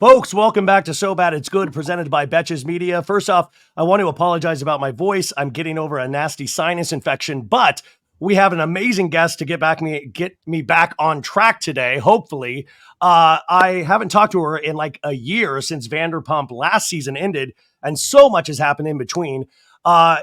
Folks, welcome back to So Bad It's Good, presented by Betches Media. First off, I want to apologize about my voice. I'm getting over a nasty sinus infection, but we have an amazing guest to get me back on track today, hopefully. I haven't talked to her in like a year since Vanderpump last season ended, and so much has happened in between.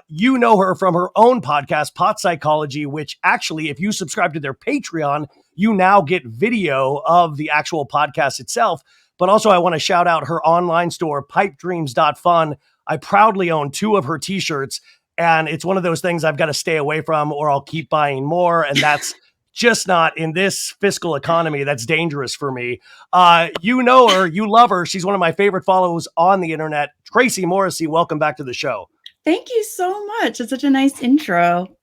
You know her from her own podcast, Pot Psychology, which actually, if you subscribe to their Patreon, you now get video of the actual podcast itself. But also, I want to shout out her online store, pipedreams.fun. I proudly own 2 of her t-shirts, and it's one of those things I've got to stay away from or I'll keep buying more, and that's just not in this fiscal economy. That's dangerous for me. You know her, you love her. She's one of my favorite follows on the internet. Tracie Morrissey, welcome back to the show. Thank you so much. It's such a nice intro.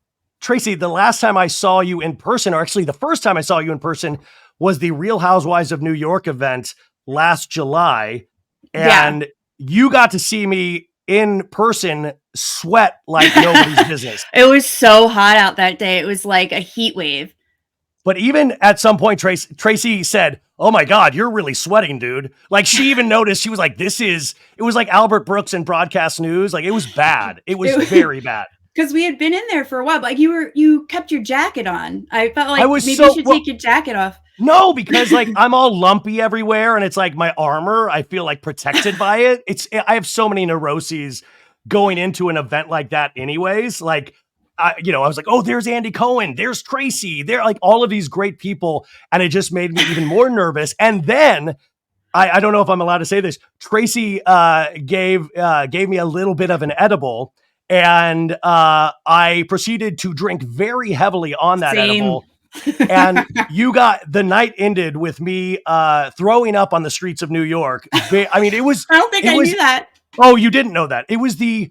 Tracie, the last time I saw you in person, or actually the first time I saw you in person, was the Real Housewives of New York event last July, and you got to see me in person sweat like nobody's business. It was so hot out that day. It was like a heat wave. But even at some point, Tracie said, "Oh my God, you're really sweating, dude." Like she even noticed. She was like, it was like Albert Brooks in broadcast news. Like it was bad. It was very bad. Because we had been in there for a while, but like you kept your jacket on. I felt like maybe you should take your jacket off. No, because like I'm all lumpy everywhere, and it's like my armor, I feel like protected by it. I have so many neuroses going into an event like that anyways. Like, I was like, oh, there's Andy Cohen, there's Tracie, they're like all of these great people. And it just made me even more nervous. And then I don't know if I'm allowed to say this. Tracie gave me a little bit of an edible, and I proceeded to drink very heavily on that edible. And the night ended with me throwing up on the streets of New York. I mean, it was. I don't think I knew that. Oh, you didn't know that? It was the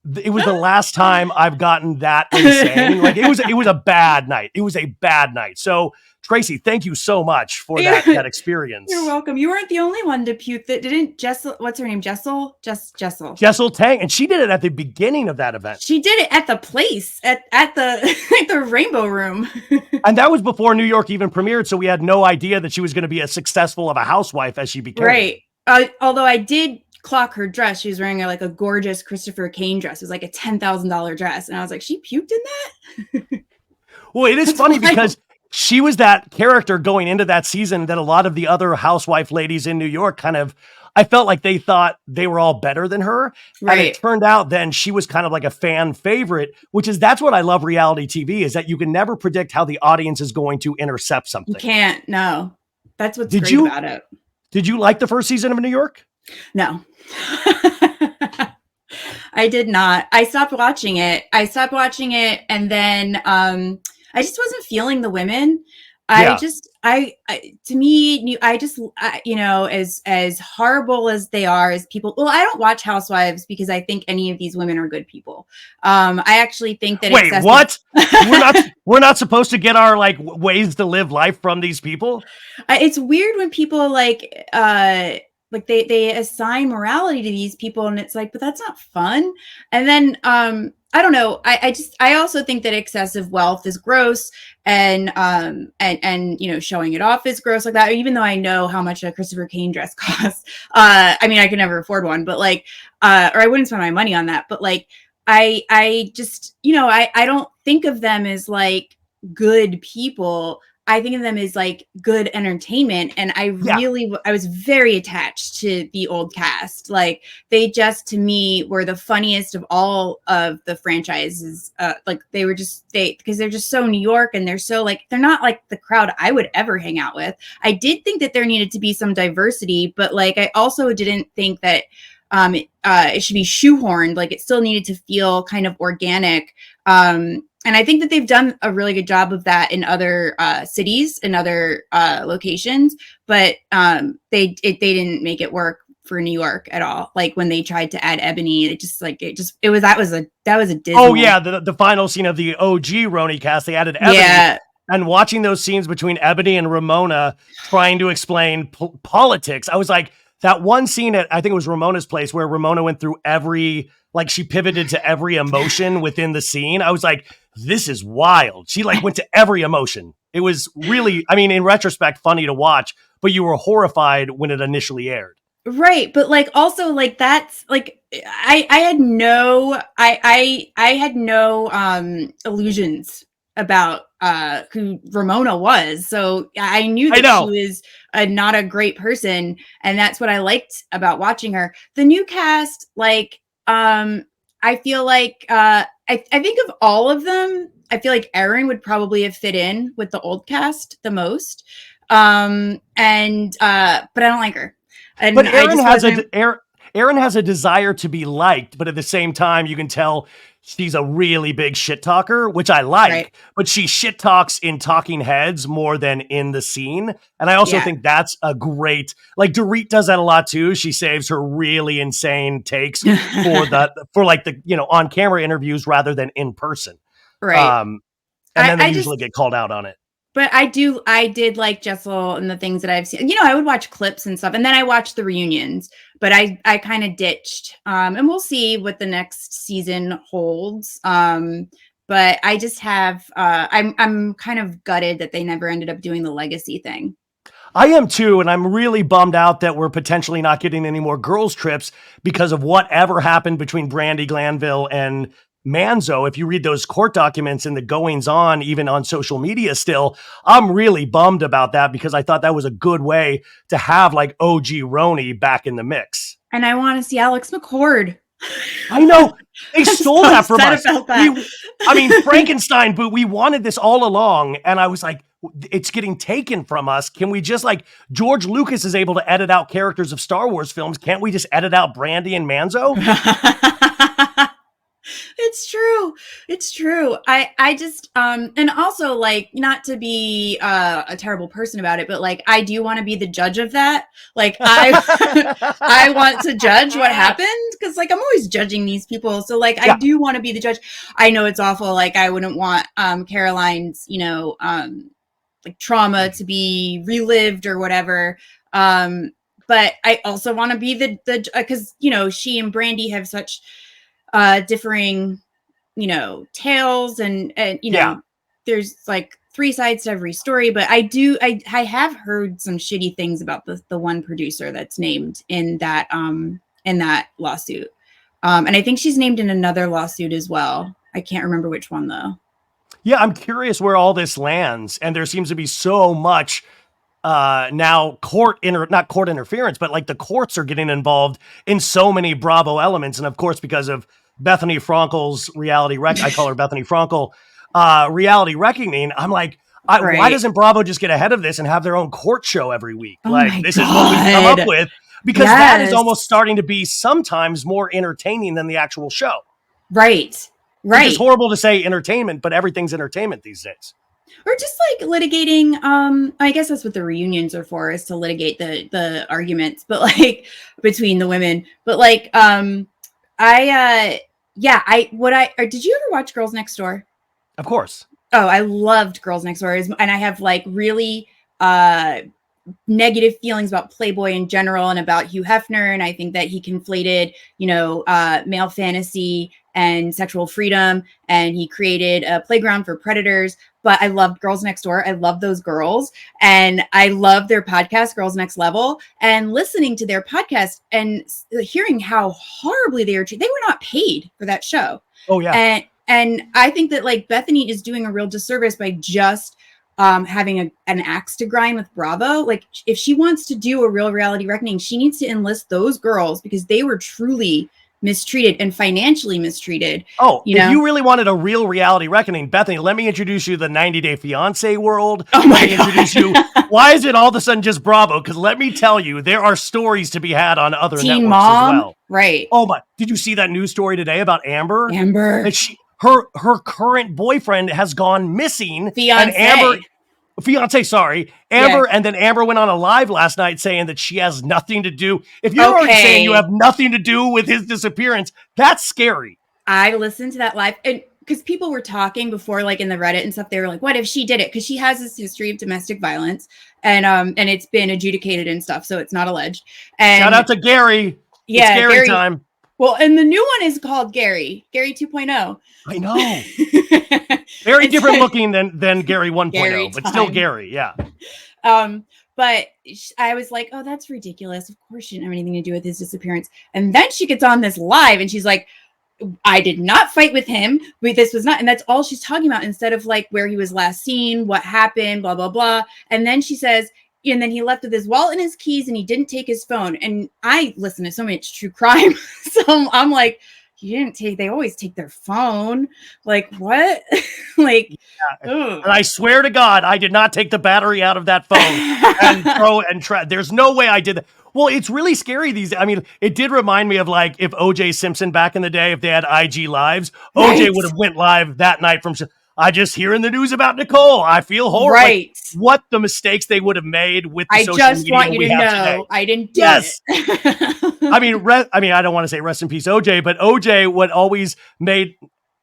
last time I've gotten that insane. Like it was a bad night. It was a bad night. So Tracie, thank you so much for that experience. You're welcome. You weren't the only one to puke. That didn't Jessel. What's her name? Jessel Tang, and she did it at the beginning of that event. She did it at the place at the the Rainbow Room, and that was before New York even premiered. So we had no idea that she was going to be as successful of a housewife as she became. Right. Although I did clock her dress. She was wearing a gorgeous Christopher Kane dress. It was like a $10,000 dress, and I was like, she puked in that. Well, it is funny because she was that character going into that season that a lot of the other housewife ladies in New York I felt like they thought they were all better than her. Right. And it turned out then she was kind of like a fan favorite, that's what I love reality TV, is that you can never predict how the audience is going to intercept something. You can't, no. That's what's great about it. Did you like the first season of New York? No. I did not. I stopped watching it. And then I just wasn't feeling the women. As horrible as they are as people. Well, I don't watch Housewives because I think any of these women are good people. I actually think that. Wait, what? we're not supposed to get our like ways to live life from these people? It's weird when people they assign morality to these people, and it's like, but that's not fun. And then I don't know. I also think that excessive wealth is gross, and showing it off is gross like that. Even though I know how much a Christopher Kane dress costs, I mean, I could never afford one, but or I wouldn't spend my money on that. But I just I don't think of them as like good people. I think of them as like good entertainment. And I was very attached to the old cast. Like they just, to me, were the funniest of all of the franchises. Because they're just so New York, and they're so they're not like the crowd I would ever hang out with. I did think that there needed to be some diversity, but I also didn't think that it should be shoehorned. Like it still needed to feel kind of organic. And I think that they've done a really good job of that in other cities and other locations, but they didn't make it work for New York at all. Like when they tried to add Ebony, that was a dismal. Oh yeah, the final scene of the OG RHONY cast, they added Ebony. Yeah. And watching those scenes between Ebony and Ramona trying to explain politics, I was like, that one scene at, I think it was Ramona's place, where Ramona went through she pivoted to every emotion within the scene. I was like, this is wild. She went to every emotion. It was really, I mean, in retrospect, funny to watch, but you were horrified when it initially aired. Right, but like also like that's like I had no illusions about who Ramona was. So I knew I that she know. was not a great person, and that's what I liked about watching her. The new cast, like I feel like I think of all of them, I feel like Erin would probably have fit in with the old cast the most. And but I don't like her. But And I just wasn't Aaron has a desire to be liked, but at the same time, you can tell she's a really big shit talker, which I right. like. But she shit talks in Talking Heads more than in the scene, and I also Yeah. think that's a great. Like Dorit does that a lot too. She saves her really insane takes for like the on camera interviews rather than in person. Right. Um, and then they I just usually get called out on it. but I did like Jessel and the things that I've seen. I would watch clips and stuff, and then I watched the reunions, but I kind of ditched. And we'll see what the next season holds. But I just have I'm kind of gutted that they never ended up doing the legacy thing. I am too, and I'm really bummed out that we're potentially not getting any more girls' trips because of whatever happened between Brandy Glanville and Manzo. If you read those court documents and the goings on, even on social media still, I'm really bummed about that because I thought that was a good way to have like OG RHONY back in the mix. And I want to see Alex McCord. I know they I'm stole so that from upset us. about that. I mean, Frankenstein, but we wanted this all along. And I was like, it's getting taken from us. Can we just like George Lucas is able to edit out characters of Star Wars films? Can't we just edit out Brandy and Manzo? It's true. It's true. I just and also like not to be a terrible person about it, but like I do want to be the judge of that. Like I I want to judge what happened because like I'm always judging these people. So like I do want to be the judge. I know it's awful. Like I wouldn't want Caroline's, like trauma to be relived or whatever. But I also want to be the because she and Brandy have such differing tales and there's like three sides to every story, but I have heard some shitty things about the one producer that's named in that lawsuit, and I think she's named in another lawsuit as well. I can't remember which one though. Yeah, I'm curious where all this lands, and there seems to be so much now not court interference, but like the courts are getting involved in so many Bravo elements, and of course because of Bethany Frankel's I call her Bethany Frankel, reality reckoning. I'm like, why doesn't Bravo just get ahead of this and have their own court show every week? Oh like this God. Is what we've come up with, because that is almost starting to be sometimes more entertaining than the actual show. Right. It's horrible to say entertainment, but everything's entertainment these days. Or just like litigating, I guess that's what the reunions are for, is to litigate the arguments, but like between the women. But like did you ever watch Girls Next Door? Of course. Oh, I loved Girls Next Door, and I have like really negative feelings about Playboy in general and about Hugh Hefner, and I think that he conflated male fantasy and sexual freedom, and he created a playground for predators. But I loved Girls Next Door. I love those girls, and I love their podcast, Girls Next Level, and listening to their podcast and hearing how horribly they were treated. They were not paid for that show. Oh yeah. And I think that like Bethany is doing a real disservice by just having an axe to grind with Bravo. Like if she wants to do a real reality reckoning, she needs to enlist those girls because they were truly mistreated and financially mistreated. If you really wanted a real reality reckoning, Bethany, let me introduce you to the 90 Day Fiancé world. Oh my God. Introduce you. Why is it all of a sudden just Bravo? Because let me tell you, there are stories to be had on other Teen networks Mom, as well. Right. Oh my! Did you see that news story today about Amber? That her current boyfriend has gone missing. Fiancé, sorry. Amber, and then Amber went on a live last night saying that she has nothing to do. If you're already saying you have nothing to do with his disappearance, that's scary. I listened to that live, and because people were talking before, like in the Reddit and stuff, they were like, what if she did it? Because she has this history of domestic violence, and it's been adjudicated and stuff, so it's not alleged. And shout out to Gary. Yeah, it's Gary time. Well, and the new one is called Gary 2.0. I Know. Very different looking than Gary 1.0, but still Gary, yeah. but I was like, oh, that's ridiculous. Of course she didn't have anything to do with his disappearance. And then she gets on this live and she's like, I did not fight with him, but this was not, and that's all she's talking about instead of like where he was last seen, what happened, blah, blah, blah. And then she says, and then he left with his wallet and his keys and he didn't take his phone. And I listen to so much true crime. So I'm like, you didn't take, they always take their phone. Like, what? Like, and I swear to God, I did not take the battery out of that phone and throw and try. There's no way I did that. Well, it's really scary I mean, it did remind me of like if OJ Simpson back in the day, if they had IG lives, OJ would have went live that night from, I just hear in the news about Nicole. I feel horrible. Right. Like, what the mistakes they would have made with the social media. I just want you to know today. I didn't do it. I mean, I don't want to say rest in peace, OJ, but OJ, what always made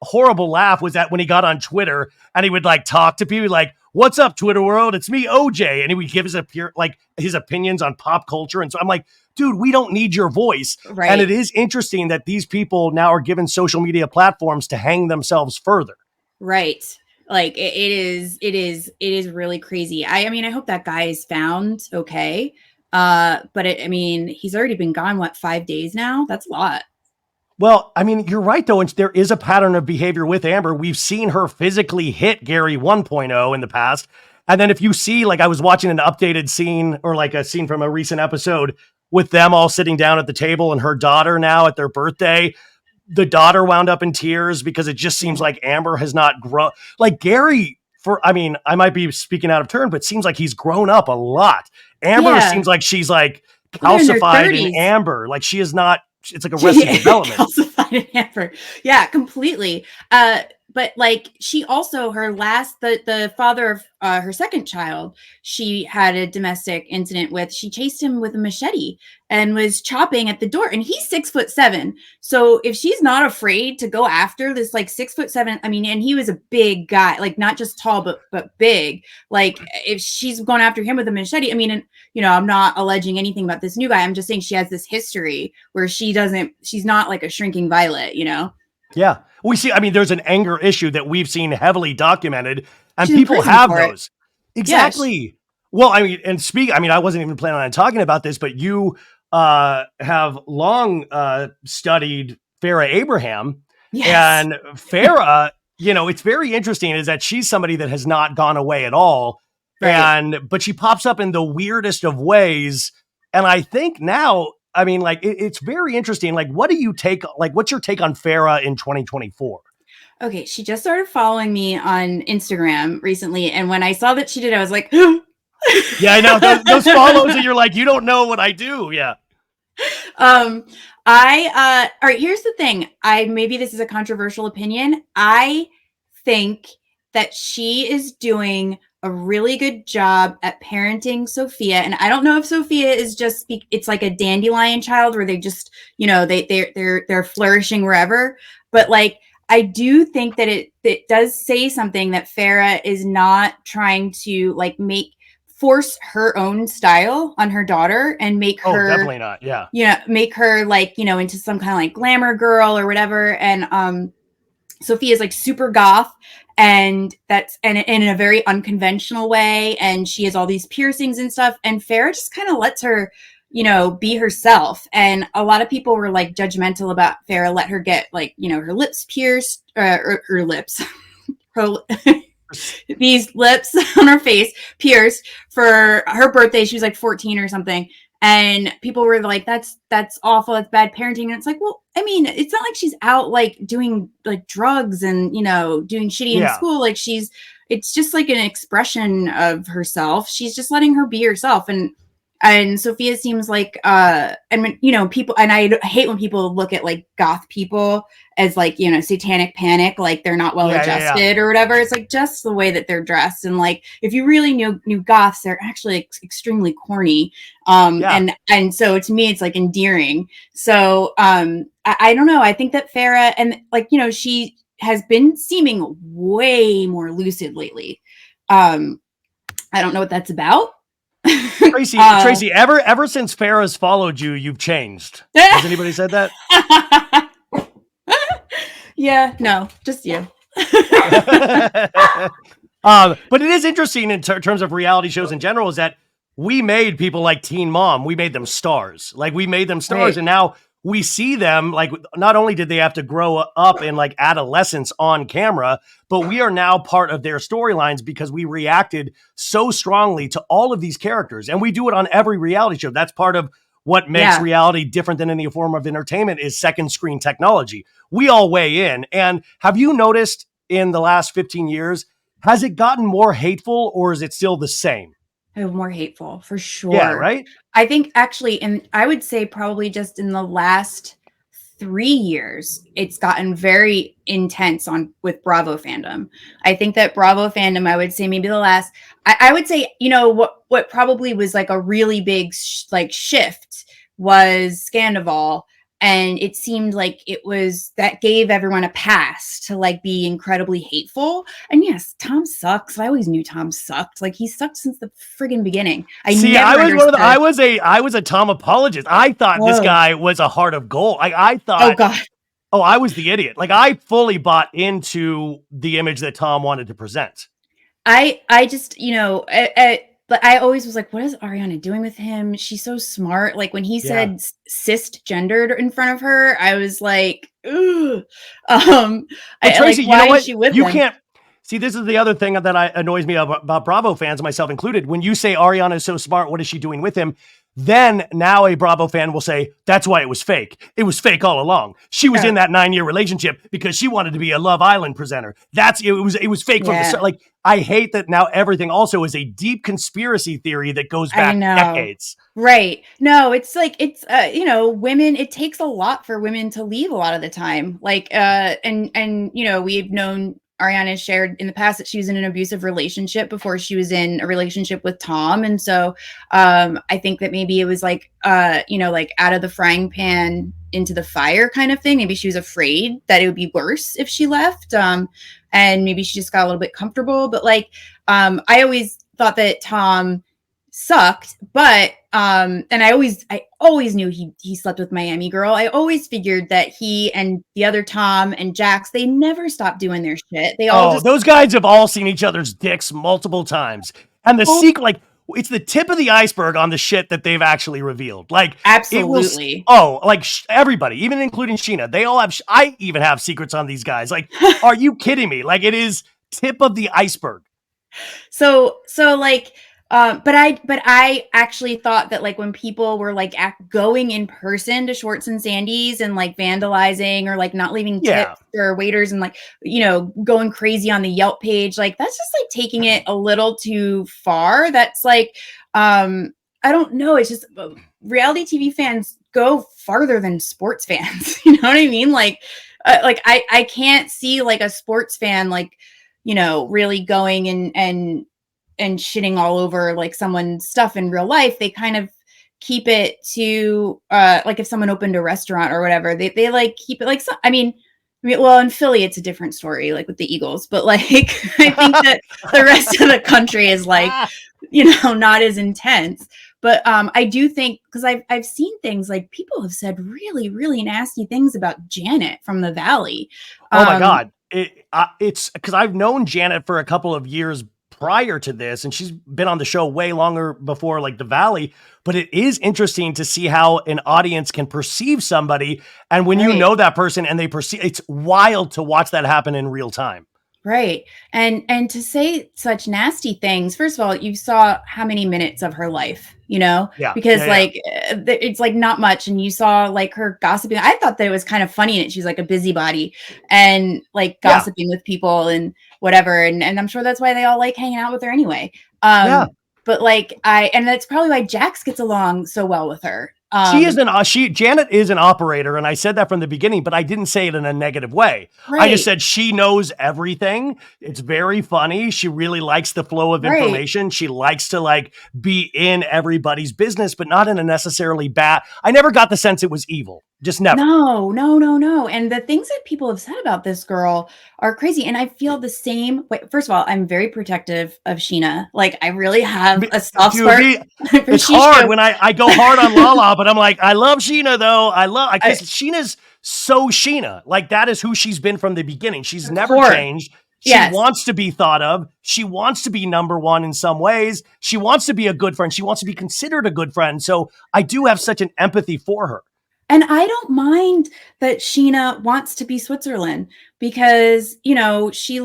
horrible laugh was that when he got on Twitter and he would like talk to people like, what's up, Twitter world? It's me, OJ. And he would give his opinions on pop culture. And so I'm like, dude, we don't need your voice. Right. And it is interesting that these people now are given social media platforms to hang themselves further. Right. Like it is really crazy. I mean, I hope that guy is found okay. But I mean, he's already been gone, 5 days now? That's a lot. Well, I mean, you're right, though. And there is a pattern of behavior with Amber. We've seen her physically hit Gary 1.0 in the past. And then if you see, like I was watching an updated scene or like a scene from a recent episode with them all sitting down at the table and her daughter now at their birthday, the daughter wound up in tears because it just seems like Amber has not grown. Like Gary, I might be speaking out of turn, but it seems like he's grown up a lot. Amber seems like she's like calcified in Amber. Like she is not. It's like Arrested Development. Calcified in Amber. Yeah, completely. But like she also, the father of her second child, she had a domestic incident with. She chased him with a machete and was chopping at the door. And he's 6'7". So if she's not afraid to go after this like 6'7", I mean, and he was a big guy, like not just tall, but big. Like if she's going after him with a machete, I mean, and you know, I'm not alleging anything about this new guy. I'm just saying she has this history where she's not like a shrinking violet, you know? Yeah. We see, I mean, there's an anger issue that we've seen heavily documented and people have those. Exactly. Well, I mean, I wasn't even planning on talking about this, but you have long studied Farrah Abraham. Yes. And Farrah, you know, it's very interesting is that she's somebody that has not gone away at all. Right. But she pops up in the weirdest of ways. And I think now, I mean, like, it's very interesting. Like, what's your take on Farrah in 2024? Okay. She just started following me on Instagram recently. And when I saw that she did, I was like, yeah, I know those follows and you're like, you don't know what I do. Yeah. All right, here's the thing. Maybe this is a controversial opinion. I think that she is doing a really good job at parenting Sophia. And I don't know if Sophia is it's like a dandelion child where they just, you know, they're flourishing wherever. But like, I do think that it does say something that Farrah is not trying to like force her own style on her daughter and make her definitely not. Yeah. Yeah. Make her like, you know, into some kind of like glamour girl or whatever. And, Sophia's like super goth and in a very unconventional way. And she has all these piercings and stuff. And Farrah just kind of lets her, you know, be herself. And a lot of people were like judgmental about Farrah, let her get like, you know, her lips pierced, her lips, these lips on her face pierced for her birthday. She was like 14 or something. And people were like, that's awful. That's bad parenting. And it's like, well, I mean, it's not like she's out like doing like drugs and, you know, doing shitty in school. Like it's just like an expression of herself. She's just letting her be herself. And Sophia seems like, and you know, people, and I hate when people look at like goth people as like, you know, satanic panic, like they're not well adjusted or whatever. It's like just the way that they're dressed. And like, if you really knew goths, they're actually extremely corny. And so to me, it's like endearing. So, I don't know. I think that Farrah and like, you know, she has been seeming way more lucid lately. I don't know what that's about. Tracie, ever since Farrah's followed you, you've changed. Has anybody said that? Yeah, no, just you. But it is interesting in terms of reality shows in general is that we made people like Teen Mom, we made them stars. Like we made them stars, Right. and now we see them like not only did they have to grow up in like adolescence on camera, but we are now part of their storylines because we reacted so strongly to all of these characters, and we do it on every reality show. That's part of what makes Yeah. reality different than any form of entertainment is second screen technology. We all weigh in. And have you noticed in the last 15 years, has it gotten more hateful or is it still the same? Oh, more hateful for Yeah, sure. right? I think actually, and I would say probably just in the last 3 years, it's gotten very intense on with Bravo fandom. I think that Bravo fandom, I would say maybe the last, I would say, what probably was like a really big like shift was Scandoval. And it seemed like it was that gave everyone a pass to like be incredibly hateful. And yes, Tom sucks. I always knew Tom sucked. Like he sucked since the friggin' beginning. See, Never I was one of the, understood. I was a Tom apologist. I thought this Whoa. guy was a heart of gold. I Oh thought, God. oh, I was the idiot. Like I fully bought into the image that Tom wanted to present. I just, but I always was like, what is Ariana doing with him? She's so smart. Like when he Yeah. said cisgendered in front of her, I was like, ooh. But Tracie, like, you know why is what? she with You him? can't see. This is the other thing that annoys me about Bravo fans, myself included. When you say Ariana is so smart, what is she doing with him? Then now a Bravo fan will say that's why it was fake. It was fake all along. She was in that 9-year relationship because she wanted to be a Love Island presenter. It was fake from the start. Like I hate that now everything also is a deep conspiracy theory that goes I back know. decades. Right. No, it's like women, it takes a lot for women to leave a lot of the time. Like and we've known Ariana shared in the past that she was in an abusive relationship before she was in a relationship with Tom. And so I think that maybe it was like like out of the frying pan into the fire kind of thing. Maybe she was afraid that it would be worse if she left. And maybe she just got a little bit comfortable. But like I always thought that Tom sucked, but and I always knew he slept with Miami Girl. I always figured that he and the other Tom and Jax, they never stopped doing their shit. They all just those guys have all seen each other's dicks multiple times. And the secret, like it's the tip of the iceberg on the shit that they've actually revealed. Like absolutely. Everybody, even including Sheena, they all have. I even have secrets on these guys. Like, are you kidding me? Like, it is tip of the iceberg. So like. But I actually thought that like when people were like going in person to Schwartz and Sandy's and like vandalizing or like not leaving tips or waiters and like going crazy on the Yelp page, like that's just like taking it a little too far. That's like I don't know. It's just reality TV fans go farther than sports fans. You know what I mean? Like I can't see like a sports fan like really going and shitting all over like someone's stuff in real life. They kind of keep it to like if someone opened a restaurant or whatever, they like keep it like I mean well in Philly it's a different story like with the Eagles, but like I think that the rest of the country is like not as intense. But I do think because I've seen things like people have said really, really nasty things about Janet from the Valley. Oh my God. It's because I've known Janet for a couple of years prior to this, and she's been on the show way longer before like the Valley, but it is interesting to see how an audience can perceive somebody. And when you know that person and they perceive, it's wild to watch that happen in real time. Right. And to say such nasty things, first of all, you saw how many minutes of her life, because it's like not much. And you saw like her gossiping. I thought that it was kind of funny that she's like a busybody and like gossiping with people and whatever. And I'm sure that's why they all like hanging out with her anyway. But like and that's probably why Jax gets along so well with her. Janet is an operator, and I said that from the beginning, but I didn't say it in a negative way. Right. I just said she knows everything. It's very funny. She really likes the flow of information. She likes to like be in everybody's business, but not in a necessarily bad. I never got the sense it was evil. Just never. No. And the things that people have said about this girl are crazy. And I feel the same way. First of all, I'm very protective of Sheena. Like I really have a soft spot. It's hard when I go hard on Lala, but I'm like, I love Sheena though. Because Sheena's so Sheena. Like that is who she's been from the beginning. She's never changed. She wants to be thought of. She wants to be number one in some ways. She wants to be a good friend. She wants to be considered a good friend. So I do have such an empathy for her. And I don't mind that Sheena wants to be Switzerland because, you know, she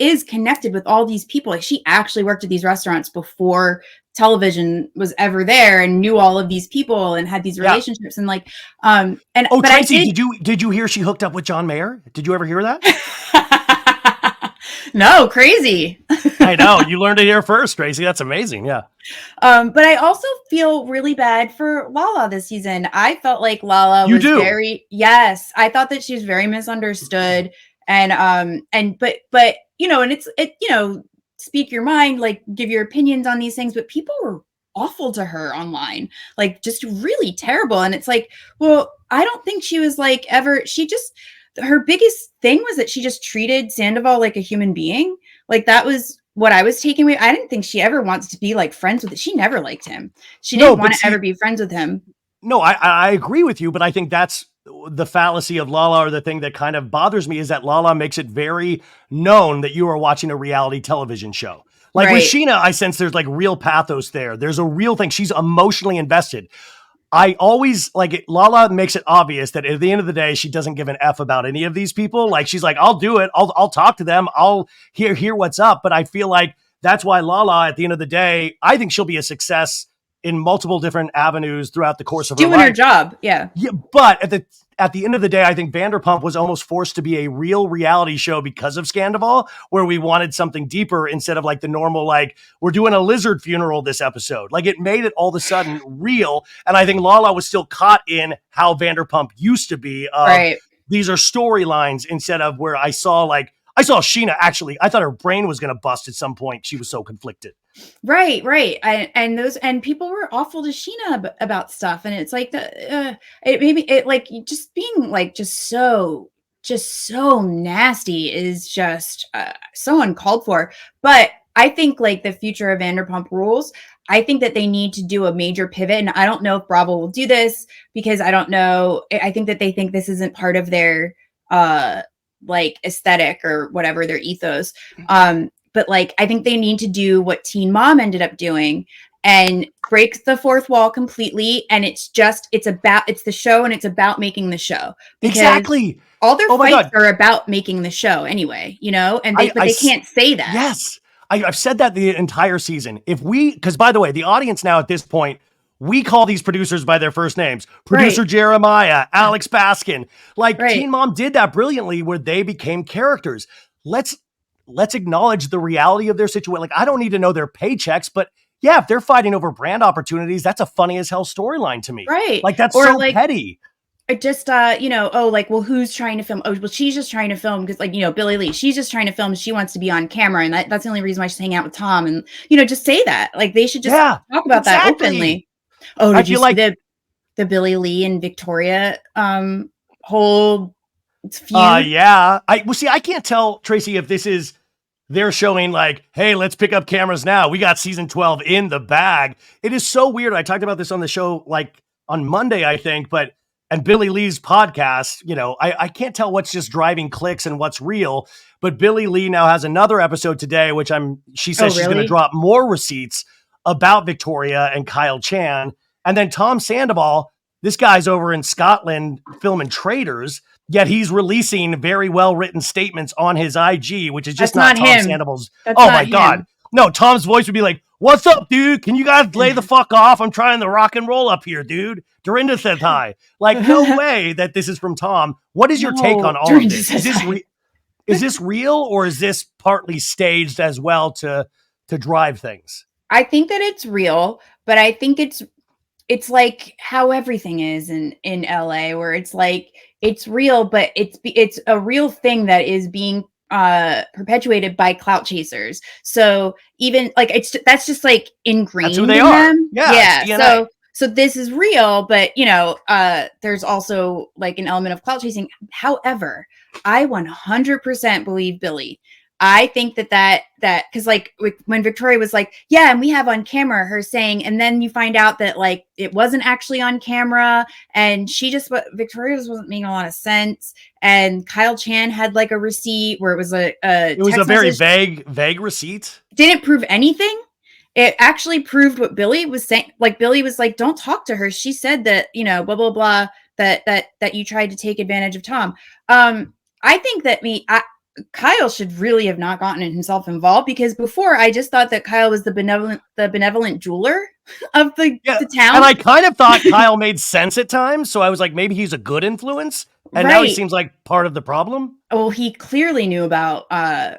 is connected with all these people. Like, she actually worked at these restaurants before television was ever there and knew all of these people and had these relationships and like, but Tracie, did you hear she hooked up with John Mayer? Did you ever hear that? No, crazy. I know. You learned it here first, Tracie. That's amazing. Yeah. But I also feel really bad for Lala this season. I felt like Lala I thought that she was very misunderstood. But you know, and you know, speak your mind, like give your opinions on these things, but people were awful to her online, like just really terrible. And it's like, well, I don't think she was like her biggest thing was that she just treated Sandoval like a human being. Like, that was what I was taking away. I didn't think she ever wants to be like friends with it. She never liked him. She didn't want to ever be friends with him. No, I agree with you, but I think that's the fallacy of Lala, or the thing that kind of bothers me, is that Lala makes it very known that you are watching a reality television show. Like with Sheena, I sense there's like real pathos there. There's a real thing. She's emotionally invested. I always like it. Lala makes it obvious that at the end of the day, she doesn't give an F about any of these people. Like, she's like, I'll do it. I'll talk to them. I'll hear what's up. But I feel like that's why Lala, at the end of the day, I think she'll be a success in multiple different avenues throughout the course of her life. Doing her job. Yeah. But at the end of the day, I think Vanderpump was almost forced to be a real reality show because of Scandoval, where we wanted something deeper instead of like the normal, like, we're doing a lizard funeral this episode. Like, it made it all of a sudden real. And I think Lala was still caught in how Vanderpump used to be. These are storylines, instead of where I saw Sheena actually, I thought her brain was going to bust at some point. She was so conflicted. Right. And people were awful to Sheena about stuff. And it's like just being like, just so nasty is just so uncalled for. But I think like the future of Vanderpump Rules, I think that they need to do a major pivot. And I don't know if Bravo will do this, because I don't know. I think that they think this isn't part of their like aesthetic or whatever, their ethos. But like, I think they need to do what Teen Mom ended up doing and break the fourth wall completely. And it's the show, and it's about making the show. Exactly. All their fights are about making the show anyway, you know, and they can't say that. Yes. I've said that the entire season. Because by the way, the audience now at this point, we call these producers by their first names. Producer Jeremiah, Alex Baskin. Like, Teen Mom did that brilliantly, where they became characters. Let's acknowledge the reality of their situation. Like, I don't need to know their paychecks, but yeah, if they're fighting over brand opportunities, that's a funny as hell storyline to me. Right. Like, that's so petty. Just, you know, like, well, who's trying to film? Oh, well, she's just trying to film because, like, you know, Billie Lee, she's just trying to film. She wants to be on camera. And that's the only reason why she's hanging out with Tom. And, you know, just say that. Like, they should just talk about that openly. Oh, did you see the Billie Lee and Victoria whole feud? Yeah. I can't tell, Tracie, if they're showing like, hey, let's pick up cameras now. We got season 12 in the bag. It is so weird. I talked about this on the show like on Monday, I think, and Billie Lee's podcast, you know, I can't tell what's just driving clicks and what's real. But Billie Lee now has another episode today, which she says she's going to drop more receipts about Victoria and Kyle Chan. And then Tom Sandoval, this guy's over in Scotland filming Traitors, yet he's releasing very well-written statements on his IG, which is just not Tom Sandoval's. God. No, Tom's voice would be like, what's up, dude? Can you guys lay the fuck off? I'm trying to rock and roll up here, dude. Dorinda said hi. Like, no way that this is from Tom. What is your take on all of this? Is this real, or is this partly staged as well to drive things? I think that it's real, but I think it's like how everything is in LA, where it's like, it's real, but it's a real thing that is being perpetuated by clout chasers. So even like that's just like ingrained that's who they in are. them. Yeah. So this is real, but you know, there's also like an element of clout chasing. However, I 100% believe Billie. I think that because like when Victoria was like, yeah, and we have on camera her saying, and then you find out that like it wasn't actually on camera, and Victoria wasn't making a lot of sense, and Kyle Chan had like a receipt where it was a it was text a very message. vague receipt. Didn't prove anything. It actually proved what Billy was saying. Like Billy was like, don't talk to her. She said that, you know, blah, blah, blah, that you tried to take advantage of Tom. I think that Kyle should really have not gotten himself involved, because before I just thought that Kyle was the benevolent jeweler of the town. And I kind of thought Kyle made sense at times. So I was like, maybe he's a good influence. And now he seems like part of the problem. Well, he clearly knew about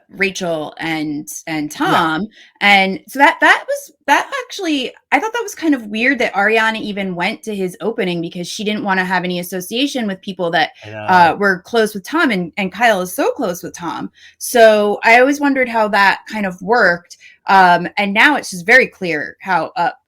Rachel and Tom, and so that actually, I thought that was kind of weird that Ariana even went to his opening, because she didn't want to have any association with people that were close with Tom, and Kyle is so close with Tom. So I always wondered how that kind of worked, and now it's just very clear how up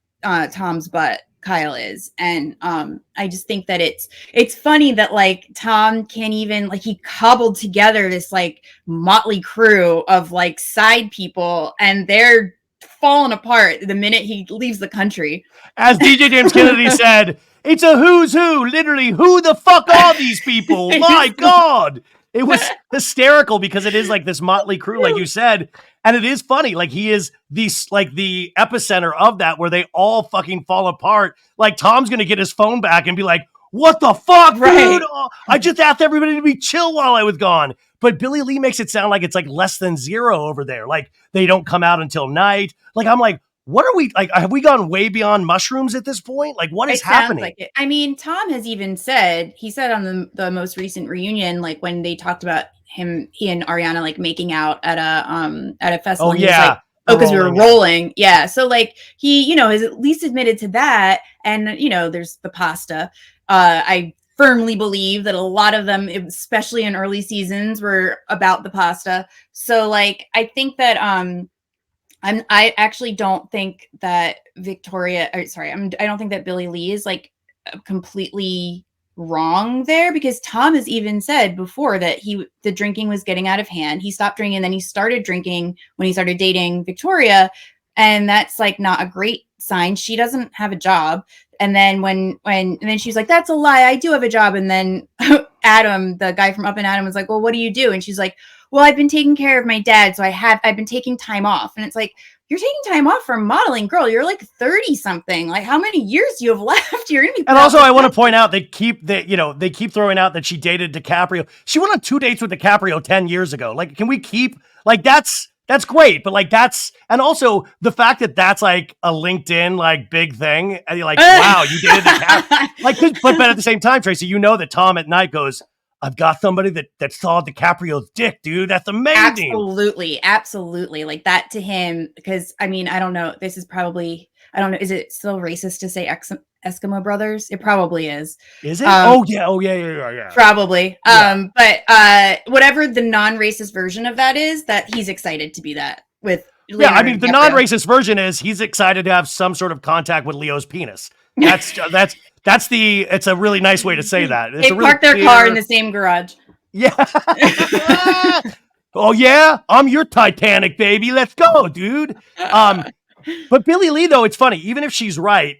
Tom's butt Kyle is. And I just think that it's funny that like Tom can't even, like, he cobbled together this like motley crew of like side people, and they're falling apart the minute he leaves the country. As DJ James Kennedy said, it's a who's who. Literally, who the fuck are these people? My God. It was hysterical, because it is like this motley crew, like you said. And it is funny. Like, he is the epicenter of that, where they all fucking fall apart. Like, Tom's going to get his phone back and be like, what the fuck, dude? Oh, I just asked everybody to be chill while I was gone. But Billy Lee makes it sound like it's like less than zero over there. Like, they don't come out until night. Like, I'm like, what are we, like, have we gone way beyond mushrooms at this point? Like, what is happening? Like it. I mean, Tom has even said, he said on the most recent reunion, like when they talked about he and Ariana like making out at a festival. Oh, yeah. Like, because we were rolling. Yeah. So like he, you know, has at least admitted to that. And, you know, there's the pasta. I firmly believe that a lot of them, especially in early seasons, were about the pasta. So like, I think that, I actually don't think that I don't think that Billy Lee is like completely wrong there, because Tom has even said before that the drinking was getting out of hand. He stopped drinking, and then he started drinking when he started dating Victoria, and that's like not a great sign. She doesn't have a job. And then and then she's like, that's a lie, I do have a job. And then Adam, the guy from Up and Adam, was like, well, what do you do? And she's like, well, I've been taking care of my dad, so I've been taking time off. And it's like, you're taking time off from modeling, girl. You're like 30 something. Like, how many years do you have left? You're gonna be. And also, I want to point out, they keep throwing out that she dated DiCaprio. She went on 2 dates with DiCaprio 10 years ago. Like, can we keep, like, that's great, but like and also the fact that that's like a LinkedIn like big thing, and you're like, wow, you dated DiCaprio. Like, but at the same time, Tracie, you know that Tom at night goes, I've got somebody that saw DiCaprio's dick, dude. That's amazing. Absolutely. Like that to him, because I mean, I don't know. This is probably, I don't know. Is it still racist to say Eskimo brothers? It probably is. Is it? Oh yeah. Probably. Yeah. But whatever the non-racist version of that is, that he's excited to be that with. Yeah, I mean, the non-racist version is he's excited to have some sort of contact with Leo's penis. It's a really nice way to say that. It's they park their car in the same garage. Yeah. Oh yeah, I'm your Titanic, baby. Let's go, dude. But Billy Lee, though, it's funny. Even if she's right,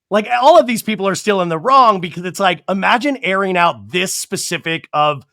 like, all of these people are still in the wrong, because it's like, imagine airing out this specific of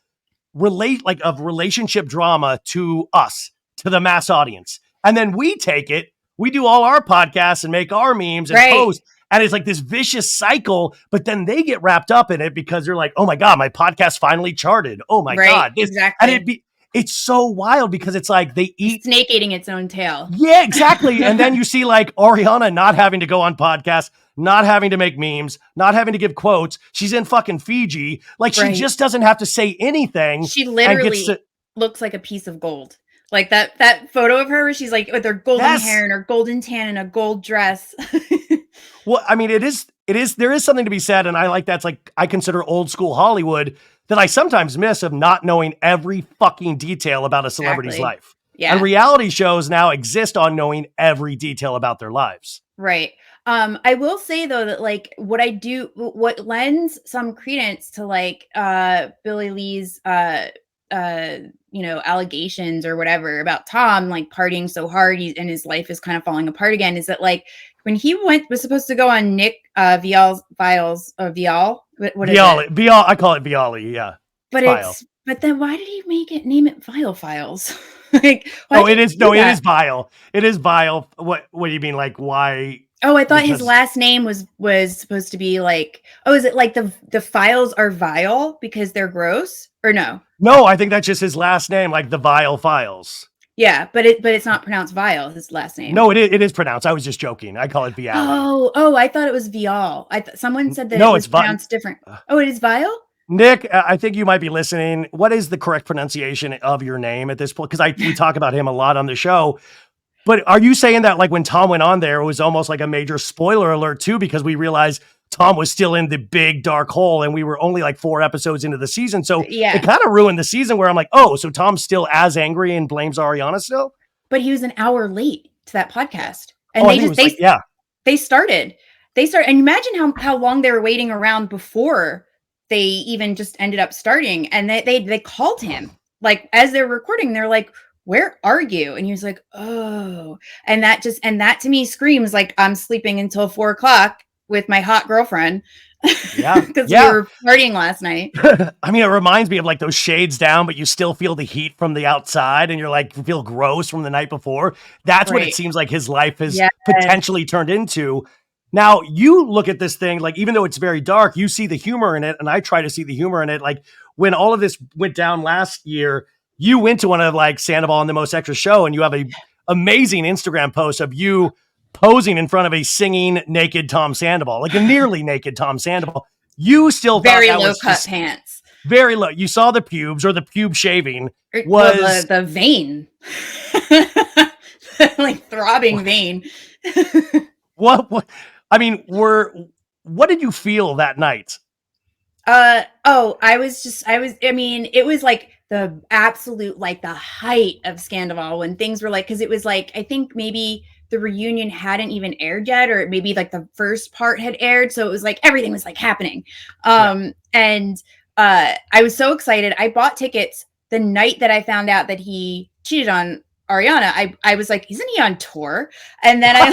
relationship drama to us, to the mass audience, and then we take it. We do all our podcasts and make our memes and post. And it's like this vicious cycle, but then they get wrapped up in it because they're like, oh my God, my podcast finally charted. Oh my God. Exactly. And it's so wild, because it's like they eat. Snake eating its own tail. Yeah, exactly. And then you see like Ariana not having to go on podcasts, not having to make memes, not having to give quotes. She's in fucking Fiji. Like, she just doesn't have to say anything. She literally looks like a piece of gold. Like that photo of her where she's like with her golden hair and her golden tan and a gold dress. Well, I mean, there is something to be said. And I like that's like, I consider old school Hollywood that I sometimes miss, of not knowing every fucking detail about a celebrity's life. Yeah. And reality shows now exist on knowing every detail about their lives. Right. I will say though that like what lends some credence to like Billy Lee's allegations or whatever about Tom like partying so hard and his life is kind of falling apart again, is that like when he was supposed to go on Nick Vial's Vials or Vial, what is it? Vial, I call it Viali, yeah. But then why did he name it Vial Files? Like, it is Vial. It is Vial. What do you mean? Like, why? Oh, I thought his last name was supposed to be like, is it like the files are vile because they're gross, or no? No, I think that's just his last name, like the Vile Files. Yeah, but it's not pronounced Vile, his last name. No, it is pronounced. I was just joking. I call it Vial. Oh, I thought it was Vial. Someone said that it's pronounced different. Oh, it is Vile? Nick, I think you might be listening. What is the correct pronunciation of your name at this point? Because we talk about him a lot on the show. But are you saying that like when Tom went on there, it was almost like a major spoiler alert too, because we realized Tom was still in the big dark hole and we were only like 4 episodes into the season. So it kind of ruined the season where I'm like, oh, so Tom's still as angry and blames Ariana still? But he was an hour late to that podcast. And they started. And imagine how long they were waiting around before they even just ended up starting. And they called him like as they're recording, they're like, where are you? And he was like, oh, and that to me screams like I'm sleeping until 4:00 with my hot girlfriend. Yeah. Because we were partying last night. I mean, it reminds me of like those shades down, but you still feel the heat from the outside and you're like, you feel gross from the night before. That's what it seems like his life has potentially turned into. Now you look at this thing, like, even though it's very dark, you see the humor in it. And I try to see the humor in it. Like when all of this went down last year, you went to one of like Sandoval on the Most Extra show and you have a amazing Instagram post of you posing in front of a singing naked Tom Sandoval, like a nearly naked Tom Sandoval. You still very low cut pants, very low. You saw the pubes or the pube shaving was the vein, like throbbing vein. What? I mean, what did you feel that night? I mean, it was like the absolute, like the height of Scandoval when things were like, because it was like, I think maybe the reunion hadn't even aired yet, or maybe like the first part had aired. So it was like, everything was like happening. And I was so excited. I bought tickets the night that I found out that he cheated on Ariana. I was like, isn't he on tour? And then I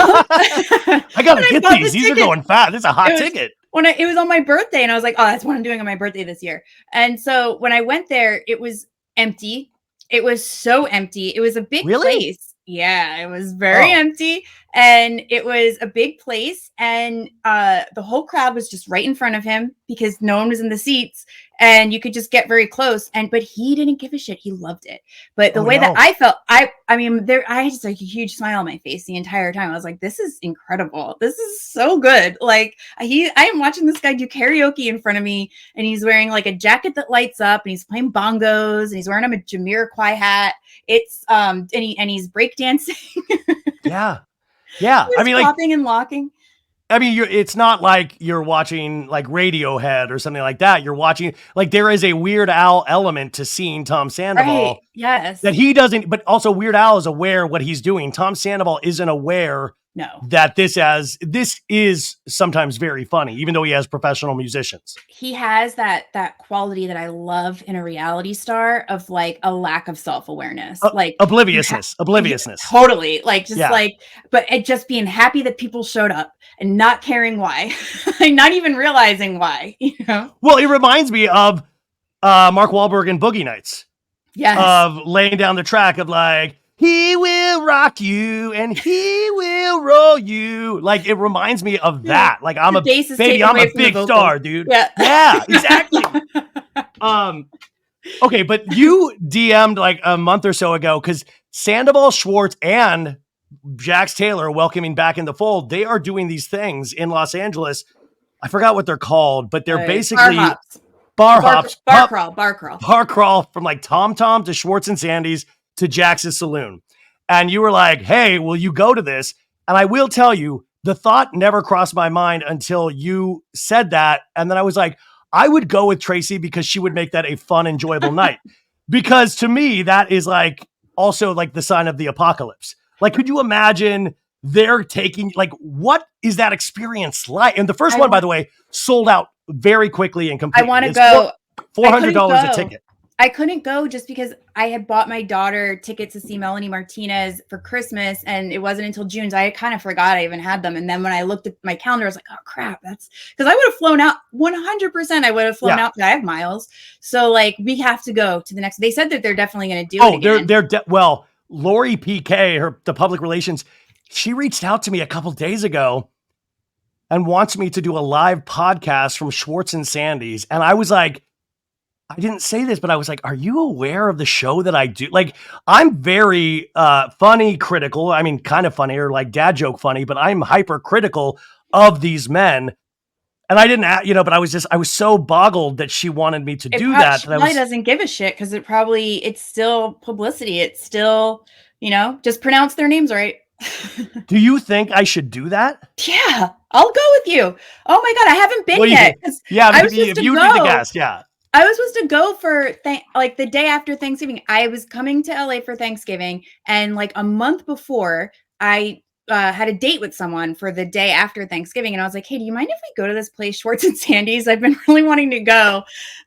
gotta get these. These are going fast. It's a hot ticket. It was on my birthday, and I was like, oh, that's what I'm doing on my birthday this year. And so when I went there, it was empty. It was so empty. It was a big place. Yeah, it was very empty, and it was a big place, and the whole crowd was just right in front of him because no one was in the seats, and you could just get very close. But he didn't give a shit. He loved it. But the way that I felt, I mean, I had just like a huge smile on my face the entire time. I was like, this is incredible. This is so good. Like I am watching this guy do karaoke in front of me, and he's wearing like a jacket that lights up, and he's playing bongos, and he's wearing a Jamiroquai hat. It's and he's breakdancing. Yeah. I mean, popping and locking. I mean, it's not like you're watching like Radiohead or something like that. You're watching, like, there is a Weird Al element to seeing Tom Sandoval. Right. Yes. That he doesn't, but also Weird Al is aware what he's doing. Tom Sandoval isn't aware that this is sometimes very funny, even though he has professional musicians. He has that quality that I love in a reality star of like a lack of self-awareness, like obliviousness. Totally. Like just but it just being happy that people showed up and not caring why, like not even realizing why, you know? Well, it reminds me of Mark Wahlberg in Boogie Nights. Yes. Of laying down the track of like, he will rock you and he will roll you. Like, it reminds me of that. Like, I'm a big star, dude. Yeah, exactly. Okay, but you DM'd like a month or so ago because Sandoval, Schwartz, and Jax Taylor, welcoming back in the fold, they are doing these things in Los Angeles. I forgot what they're called, but they're basically bar hops. Bar crawl from like Tom Tom to Schwartz and Sandy's to Jax's Saloon. And you were like, hey, will you go to this? And I will tell you, the thought never crossed my mind until you said that. And then I was like, I would go with Tracie because she would make that a fun, enjoyable night. Because to me, that is like also like the sign of the apocalypse. Like, could you imagine they're taking, like, what is that experience like? And the first one, by the way, sold out very quickly and completely. I want to go. $400 a ticket. I couldn't go just because I had bought my daughter tickets to see Melanie Martinez for Christmas, and it wasn't until June. So I kind of forgot I even had them. And then when I looked at my calendar, I was like, oh crap, that's because I would have flown out 100%. I would have flown out. I have miles. So like we have to go to the next. They said that they're definitely going to do it again. Well, Lori PK, the public relations, she reached out to me a couple days ago and wants me to do a live podcast from Schwartz and Sandy's. And I was like, I didn't say this, but I was like, are you aware of the show that I do? Like, I'm very funny, critical. I mean, kind of funny or like dad joke funny, but I'm hypercritical of these men. And I didn't, but I was so boggled that she wanted me to do that. She probably doesn't give a shit because it's still publicity. It's still, just pronounce their names right. Do you think I should do that? Yeah, I'll go with you. Oh my God, I haven't been yet. Yeah, if you be the guest, yeah. I was supposed to go for the day after Thanksgiving. I was coming to LA for Thanksgiving, and like a month before, I had a date with someone for the day after Thanksgiving, and I was like, "Hey, do you mind if we go to this place, Schwartz and Sandy's? I've been really wanting to go."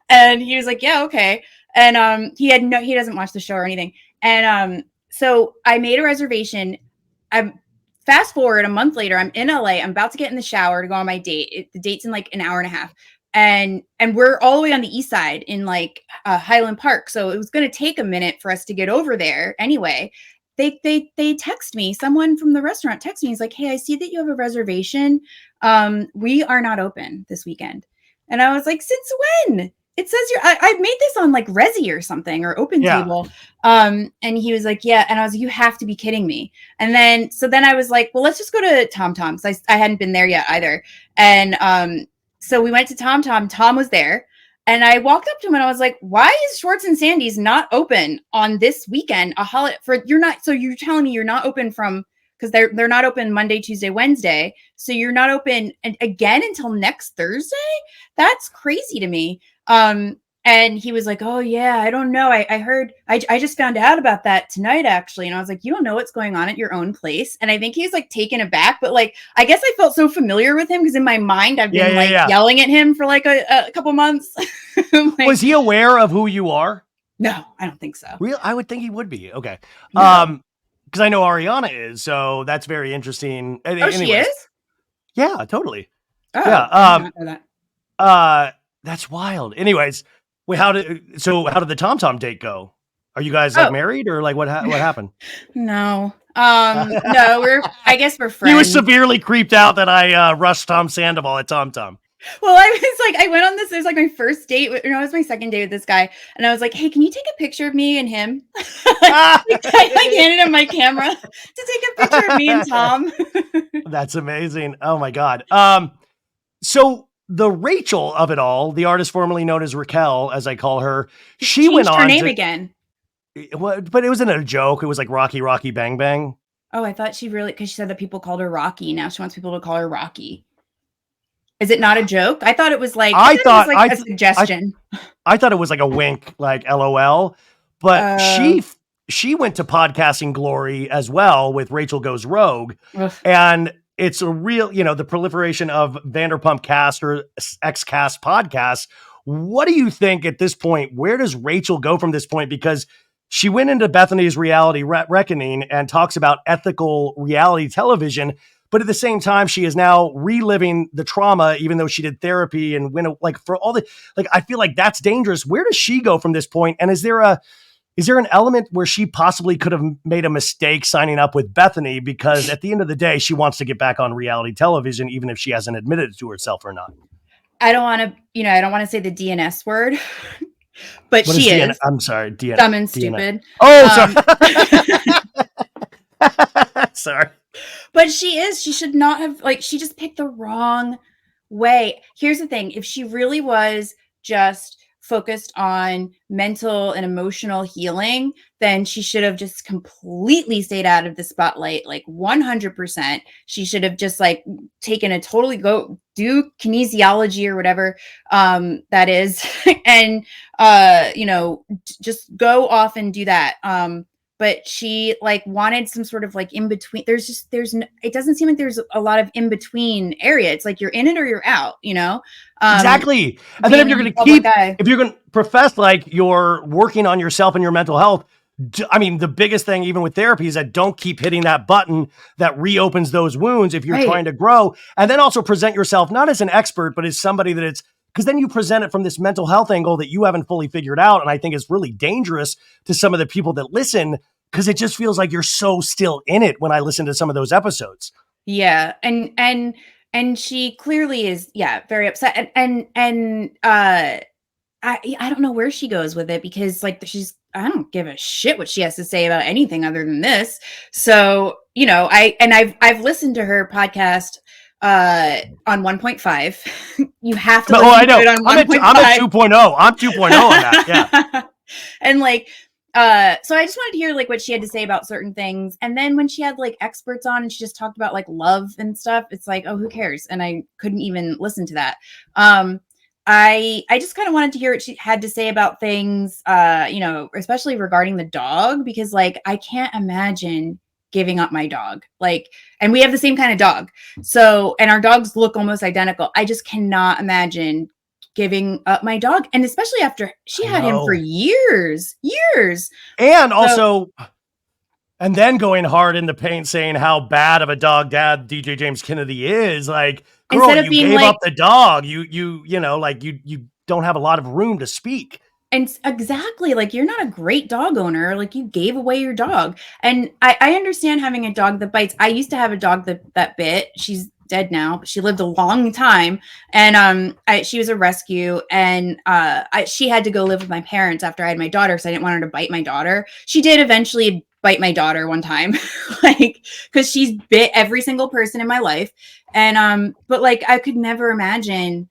And he was like, "Yeah, okay." And he doesn't watch the show or anything. And so I made a reservation. I'm fast forward a month later. I'm in LA. I'm about to get in the shower to go on my date. The date's in like an hour and a half. And we're all the way on the east side in like Highland Park. So it was going to take a minute for us to get over there. Anyway, they text me. Someone from the restaurant texted me. He's like, "Hey, I see that you have a reservation. We are not open this weekend." And I was like, "Since when?" It says I made this on like Resi or something or Open Table. And he was like, "Yeah." And I was like, "You have to be kidding me." And then I was like, "Well, let's just go to Tom Tom's." I hadn't been there yet either. And so we went to Tom Tom. Tom was there. And I walked up to him and I was like, "Why is Schwartz and Sandy's not open on this weekend? So you're telling me you're not open because they're not open Monday, Tuesday, Wednesday. So you're not open again until next Thursday? That's crazy to me." And he was like, "Oh yeah, I don't know. I heard, I just found out about that tonight actually." And I was like, "You don't know what's going on at your own place." And I think he's like taken aback, but like, I guess I felt so familiar with him because in my mind, I've been yelling at him for like a couple months. Like, was he aware of who you are? No, I don't think so. Real? I would think he would be. Okay. No. Because I know Ariana is, so that's very interesting. She is? Yeah, totally. Oh, yeah. That's wild. Anyways, how did the Tom Tom date go? Are you guys like married or like what happened? No. No, I guess we're friends. He was severely creeped out that I rushed Tom Sandoval at Tom Tom. Well, I went on this. It was like my first date. It was my second date with this guy, and I was like, "Hey, can you take a picture of me and him?" I handed him my camera to take a picture of me and Tom. That's amazing. Oh my God. So the Rachel of it all, the artist formerly known as Raquel, as I call her, she went on her name again. But it wasn't a joke. It was like Rocky, Rocky, Bang, Bang. Oh, I thought because she said that people called her Rocky. Now she wants people to call her Rocky. Is it not a joke? I thought it was like a suggestion. I thought it was like a wink, like LOL. But she went to podcasting glory as well with Rachel Goes Rogue. Ugh. And it's a real, the proliferation of Vanderpump Cast or X-Cast podcasts. What do you think at this point? Where does Rachel go from this point? Because she went into Bethany's Reality Reckoning and talks about ethical reality television. But at the same time, she is now reliving the trauma, even though she did therapy and went for all the, I feel like that's dangerous. Where does she go from this point? And is there an element where she possibly could have made a mistake signing up with Bethany? Because at the end of the day, she wants to get back on reality television, even if she hasn't admitted it to herself or not. I don't want to say the DNS word, but what she is. I'm sorry. Dumb and stupid. Oh, sorry. Sorry. But she should not have, she just picked the wrong way. Here's the thing. If she really was just focused on mental and emotional healing, then she should have just completely stayed out of the spotlight, 100%. She should have just taken a totally do kinesiology or whatever that is, and just go off and do that. but she like wanted some sort of like in between. It doesn't seem like there's a lot of in between area. It's like you're in it or you're out, you know? Exactly. And then Being a public eye. if you're going to profess like you're working on yourself and your mental health, I mean, the biggest thing, even with therapy, is that don't keep hitting that button that reopens those wounds if you're Right. trying to grow. And then also present yourself not as an expert, but as somebody that it's, because then you present it from this mental health angle that you haven't fully figured out. And I think is really dangerous to some of the people that listen, because it just feels like you're so still in it when I listen to some of those episodes. Yeah. And she clearly is, yeah, very upset. I don't know where she goes with it, because like I don't give a shit what she has to say about anything other than this. So, you know, I've listened to her podcast on 1.5. You have to listen I know. to it on 1.5. I'm at 2.0. I'm 2.0 on that. Yeah. And like, so I just wanted to hear like what she had to say about certain things. And then when she had like experts on and she just talked about like love and stuff, it's like, oh, who cares? And I couldn't even listen to that. I just kind of wanted to hear what she had to say about things, you know, especially regarding the dog, because like I can't imagine giving up my dog. Like, and we have the same kind of dog. So, and our dogs look almost identical. I just cannot imagine giving up my dog. And especially after she had him for years. And also, and then going hard in the paint saying how bad of a dog dad DJ James Kennedy is. Like, girl, instead of you being gave like, up the dog. You know, like you don't have a lot of room to speak. and exactly, like you're not a great dog owner. Like you gave away your dog. And I understand having a dog that bites. I used to have a dog that bit. She's dead now, but she lived a long time. And she was a rescue, and she had to go live with my parents after I had my daughter, because I didn't want her to bite my daughter. She did eventually bite my daughter one time, like, because she's bit every single person in my life. And but like I could never imagine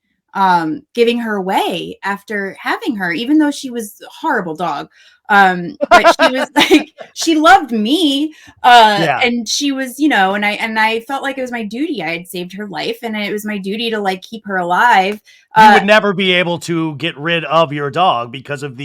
giving her away after having her, even though she was a horrible dog. But she was like, she loved me. And she was, you know, and I felt like it was my duty. I had saved her life, and it was my duty to like keep her alive. You would never be able to get rid of your dog because of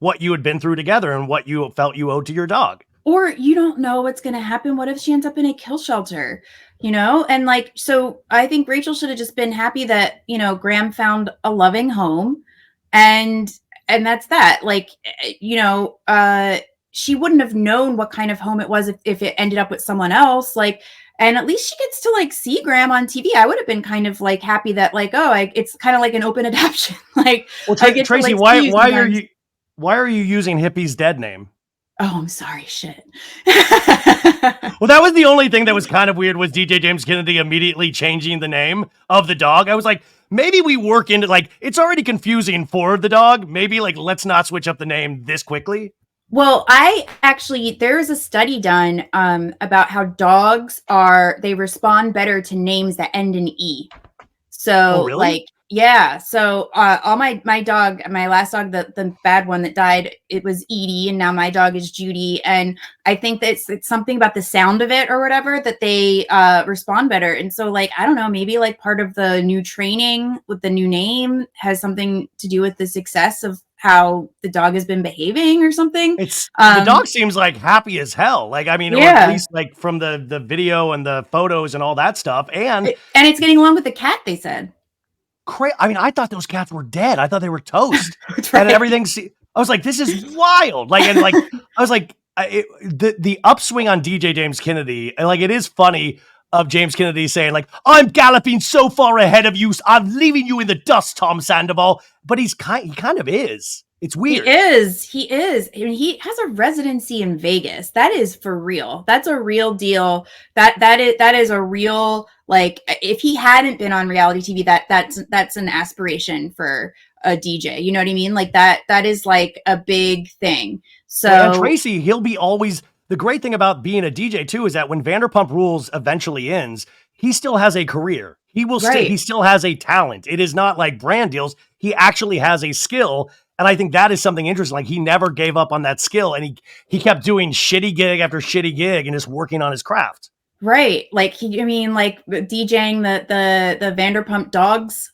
what you had been through together and what you felt you owed to your dog. Or you don't know what's going to happen. What if she ends up in a kill shelter, you know? And like, so I think Rachel should have just been happy that, you know, Graham found a loving home, and that's that. Like, you know, she wouldn't have known what kind of home it was if it ended up with someone else. Like, and at least she gets to like see Graham on TV. I would have been kind of like happy that like, oh, it's kind of like an open adoption. Like, well, Tracie, why are you using Hippie's dead name? Oh, I'm sorry. Shit. Well, that was the only thing that was kind of weird, was DJ James Kennedy immediately changing the name of the dog. I was like, maybe we work into like, it's already confusing for the dog. Maybe like, let's not switch up the name this quickly. Well, there is a study done about how dogs they respond better to names that end in E. So really? Like, yeah. So all my dog, my last dog, the bad one that died, it was Edie, and now my dog is Judy. And I think that it's something about the sound of it or whatever that they respond better. And so like, I don't know, maybe like part of the new training with the new name has something to do with the success of how the dog has been behaving or something. The dog seems like happy as hell. Like, I mean, yeah. Or at least like from the video and the photos and all that stuff. And it's getting along with the cat, they said. I mean, I thought those cats were dead. I thought they were toast. Right. And everything. I was like, this is wild. Like, and like, I was like, the upswing on DJ James Kennedy. Like, it is funny of James Kennedy saying like, I'm galloping so far ahead of you, I'm leaving you in the dust, Tom Sandoval. But he kind of is. It's weird. He is. I mean, he has a residency in Vegas. That is for real. That's a real deal. That is a real, like, if he hadn't been on reality TV, that's an aspiration for a DJ. You know what I mean? Like that is like a big thing. So and Tracie, he'll be always, the great thing about being a DJ too is that when Vanderpump Rules eventually ends, he still has a career. He will he still has a talent. It is not like brand deals. He actually has a skill. And I think that is something interesting. Like, he never gave up on that skill, and he kept doing shitty gig after shitty gig and just working on his craft. Right. Like like DJing the Vanderpump Dogs.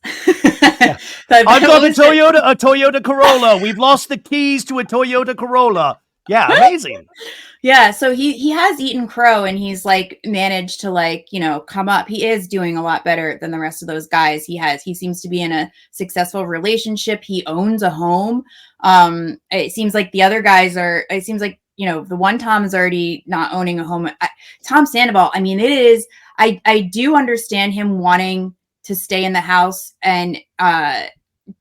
I've got a Toyota Corolla. We've lost the keys to a Toyota Corolla. Yeah, amazing. Yeah, so he has eaten crow and he's like managed to like, come up. He is doing a lot better than the rest of those guys. He seems to be in a successful relationship. He owns a home. It seems like the other guys it seems like, the one Tom is already not owning a home. Tom Sandoval, I mean, I do understand him wanting to stay in the house and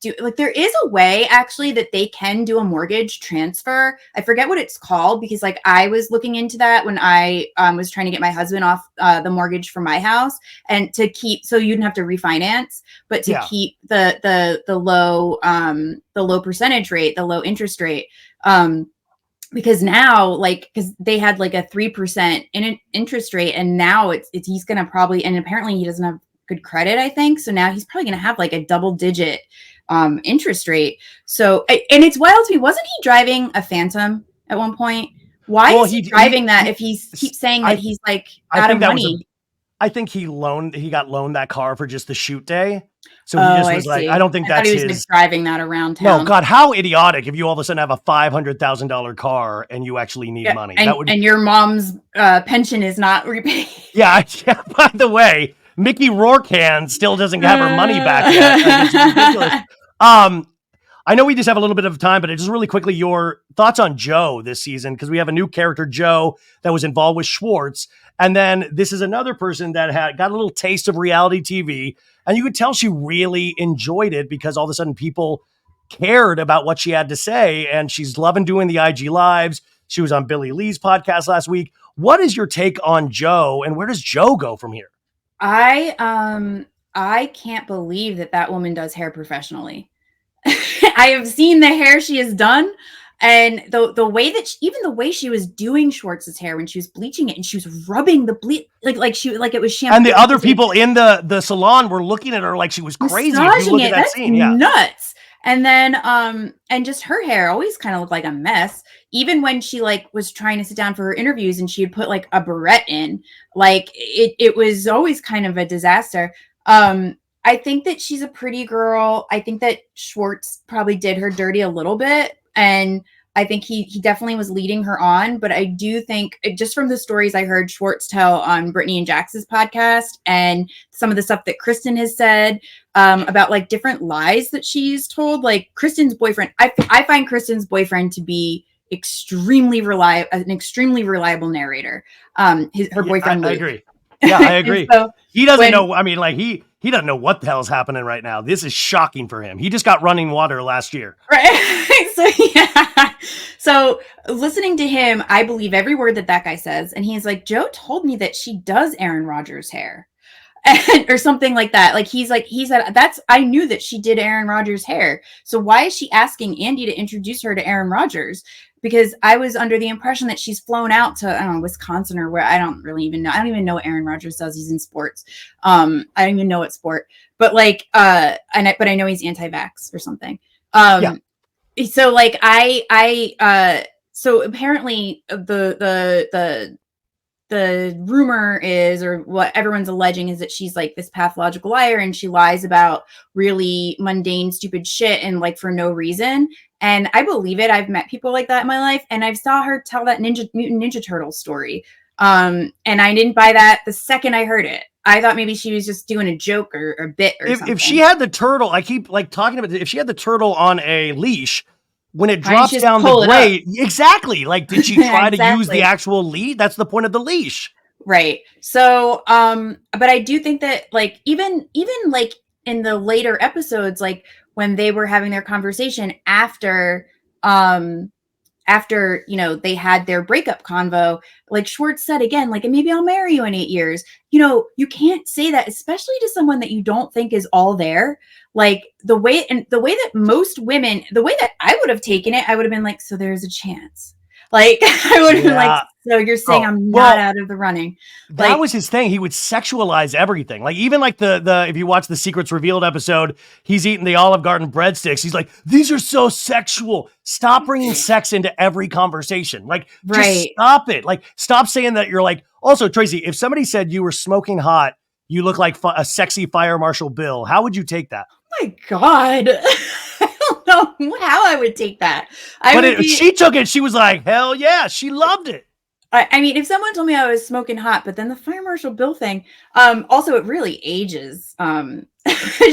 there is a way actually that they can do a mortgage transfer. I forget what it's called because like I was looking into that when I was trying to get my husband off the mortgage for my house and to keep, so you didn't have to refinance, but to keep the low percentage rate, the low interest rate. Because now, because they had like a 3% interest rate, and now he's gonna probably, and apparently he doesn't have good credit, I think. So now he's probably gonna have like a double-digit interest rate. So, and it's wild to me. Wasn't he driving a Phantom at one point? Why is he driving that if he keeps saying that he's like out of money? I think he got loaned that car for just the shoot day. So he just was like, I don't think that's his. He was driving that around town. No, God, how idiotic if you all of a sudden have a $500,000 car and you actually need money. And your mom's pension is not repaid. Yeah, by the way, Mickey Rourke still doesn't have her money back yet. Like, it's ridiculous. I know we just have a little bit of time, but just really quickly, your thoughts on Joe this season, because we have a new character, Joe, that was involved with Schwartz. And then this is another person that got a little taste of reality TV. And you could tell she really enjoyed it because all of a sudden people cared about what she had to say. And she's loving doing the IG Lives. She was on Billy Lee's podcast last week. What is your take on Joe, and where does Joe go from here? I can't believe that woman does hair professionally. I have seen the hair she has done, and the way that the way she was doing Schwartz's hair when she was bleaching it, and she was rubbing the bleach like it was shampoo. And the other people in the salon were looking at her like she was crazy. If you look at that scene, nuts. And then and just her hair always kind of looked like a mess. Even when she was trying to sit down for her interviews and she would put like a barrette in, it was always kind of a disaster. I think that she's a pretty girl. I think that Schwartz probably did her dirty a little bit. And I think he definitely was leading her on. But I do think, just from the stories I heard Schwartz tell on Brittany and Jax's podcast and some of the stuff that Kristen has said about different lies that she's told, Kristen's boyfriend, I find Kristen's boyfriend to be an extremely reliable narrator. Her boyfriend, I agree. Yeah, I agree. So he doesn't know. I mean, he doesn't know what the hell is happening right now. This is shocking for him. He just got running water last year. Right. So, yeah. So listening to him, I believe every word that guy says. And he's like, Joe told me that she does Aaron Rodgers' hair. Or something like that. He said, I knew that she did Aaron Rodgers' hair. So why is she asking Andy to introduce her to Aaron Rodgers? Because I was under the impression that she's flown out to, I don't know, Wisconsin or where. I don't really even know. I don't even know what Aaron Rodgers does. He's in sports. I don't even know what sport, but but I know he's anti-vax or something. So so apparently the rumor is, or what everyone's alleging, is that she's this pathological liar and she lies about really mundane, stupid shit and for no reason. And I believe it. I've met people like that in my life, and I saw her tell that Mutant Ninja Turtle story. And I didn't buy that the second I heard it. I thought maybe she was just doing a joke or a bit or something. If she had the turtle, I keep talking about it, if she had the turtle on a leash, when it drops down the grade, exactly. Did she try to use the actual lead? That's the point of the leash. Right. So, but I do think that even in the later episodes, when they were having their conversation after they had their breakup convo, Schwartz said again, and maybe I'll marry you in 8 years. You can't say that, especially to someone that you don't think is all there. The way that most women, the way that I would have taken it, I would have been so there's a chance. I would have been so you're saying I'm not out of the running. That was his thing. He would sexualize everything. Even the if you watch the Secrets Revealed episode, he's eating the Olive Garden breadsticks. He's like, these are so sexual. Stop bringing sex into every conversation. Just stop it. Stop saying that you're also, Tracie, if somebody said you were smoking hot, you look like a sexy Fire Marshal Bill, how would you take that? Oh my God. I don't know how I would take that. She took it. She was like, hell yeah. She loved it. I mean, if someone told me I was smoking hot, but then the Fire Marshal Bill thing, also it really ages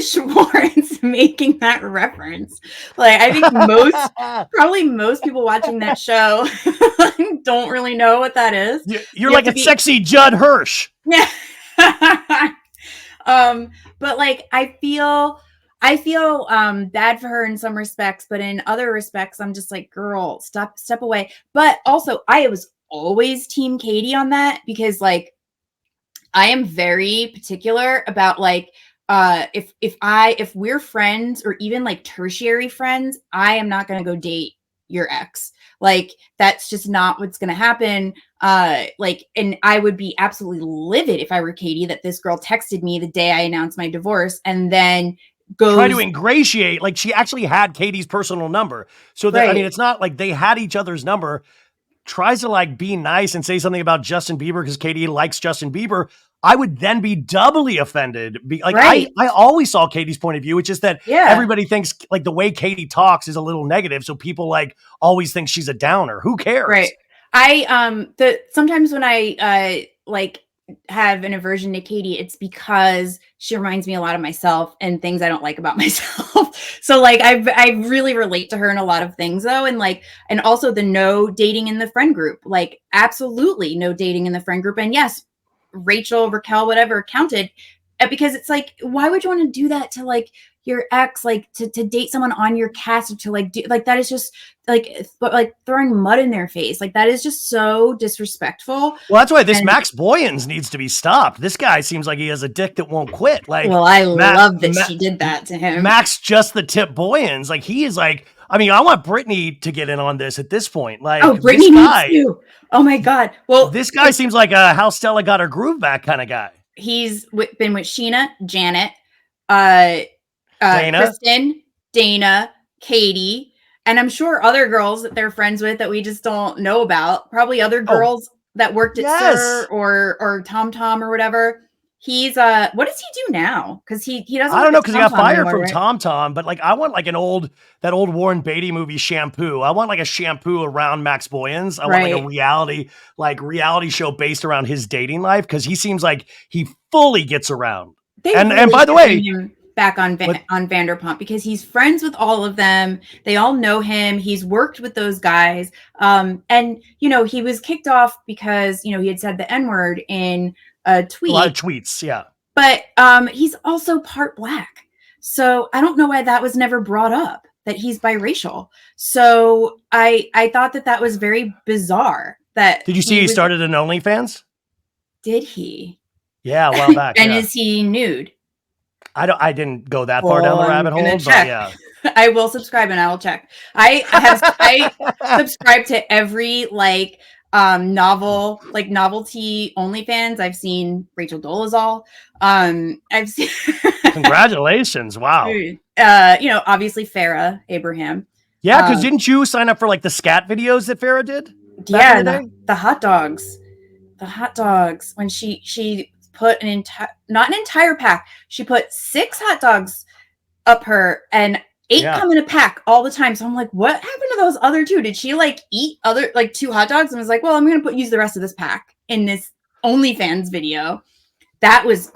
Schwartz making that reference. Like, I think probably most people watching that show don't really know what that is. You're like a sexy Judd Hirsch. Yeah. But like, I feel bad for her in some respects, but in other respects, I'm just like, girl, step away. But also, I was always team Katie on that, because like, I am very particular about like, if we're friends or even like tertiary friends, I am not going to go date your ex. Like, that's just not what's going to happen. Like, and I would be absolutely livid if I were Katie that this girl texted me the day I announced my divorce and then try to ingratiate. Like, she actually had Katie's personal number. So that, right. I mean, it's not like they had each other's number. Tries to like be nice and say something about Justin Bieber because Katie likes Justin Bieber. I would then be doubly offended. I always saw Katie's point of view. It's just that everybody thinks like the way Katie talks is a little negative. So people like always think she's a downer. Who cares? Right. Sometimes when I like have an aversion to Katie, it's because she reminds me a lot of myself and things I don't like about myself. So like, I really relate to her in a lot of things though. And like, and also the no dating in the friend group, like absolutely no dating in the friend group. And yes, Rachel, Raquel, whatever counted, because it's like, why would you want to do that to like your ex, like to date someone on your cast, or to like do like that is just like throwing mud in their face. Like that is just so disrespectful. Well, that's why this Max Boyens needs to be stopped. This guy seems like he has a dick that won't quit. Like, well, I love that she did that to him. Max just the tip Boyens. Like he is like, I mean, I want Brittany to get in on this at this point. Like, oh, Brittany needs to. Oh my God. Well, this guy seems like a how Stella got her groove back kind of guy. He's been with Sheena, Janet, Dana. Kristen, Dana, Katie, and I'm sure other girls that they're friends with that we just don't know about. Probably other girls that worked at Sir or Tom Tom or whatever. He's what does he do now? Because he doesn't. I don't know, because he got fired from Tom Tom. But like, I want like that old Warren Beatty movie shampoo. I want like a shampoo around Max Boyens. I want like a reality show based around his dating life, because he seems like he fully gets around. And by the way, back on Vanderpump, because he's friends with all of them. They all know him. He's worked with those guys. And you know, he was kicked off because, you know, he had said the N-word in a tweet. A lot of tweets, yeah. But he's also part Black. So I don't know why that was never brought up, that he's biracial. So I thought that was very bizarre. Did you see he started an OnlyFans? Did he? Yeah, a while back. And is he nude? I didn't go that far down the rabbit hole, but yeah. I will subscribe and I will check. I subscribe to every like novelty OnlyFans. I've seen Rachel Dolezal. I've seen Congratulations. Wow. You know, obviously Farrah Abraham. Yeah, because didn't you sign up for like the scat videos that Farrah did? Yeah, the hot dogs. The hot dogs. When she put not an entire pack. She put 6 hot dogs up her, and 8 come in a pack all the time. So I'm like, what happened to those other 2? Did she like eat other like 2 hot dogs and was like, well, I'm going to use the rest of this pack in this OnlyFans video? That was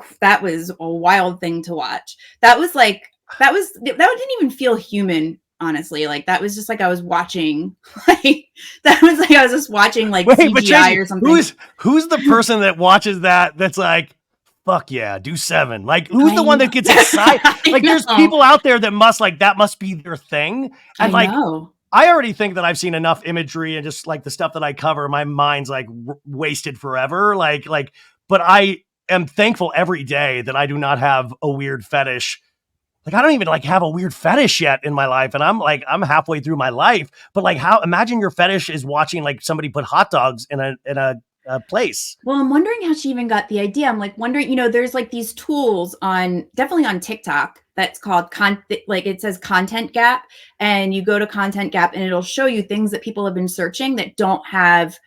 a wild thing to watch. That didn't even feel human. Honestly, like that was just like I was watching, like that was like I was just watching like CGI or something. Who's the person that watches that's like, fuck yeah, do 7? Like, who's the one that gets excited? Like, there's people out there that must be their thing. And I already think that I've seen enough imagery and just like the stuff that I cover, my mind's like wasted forever. But I am thankful every day that I do not have a weird fetish. Like, I don't even like have a weird fetish yet in my life. And I'm halfway through my life, but like imagine your fetish is watching like somebody put hot dogs in a place. Well, I'm wondering how she even got the idea. I'm like wondering, you know, there's like these tools definitely on TikTok that's called like it says Content Gap, and you go to Content Gap and it'll show you things that people have been searching that don't have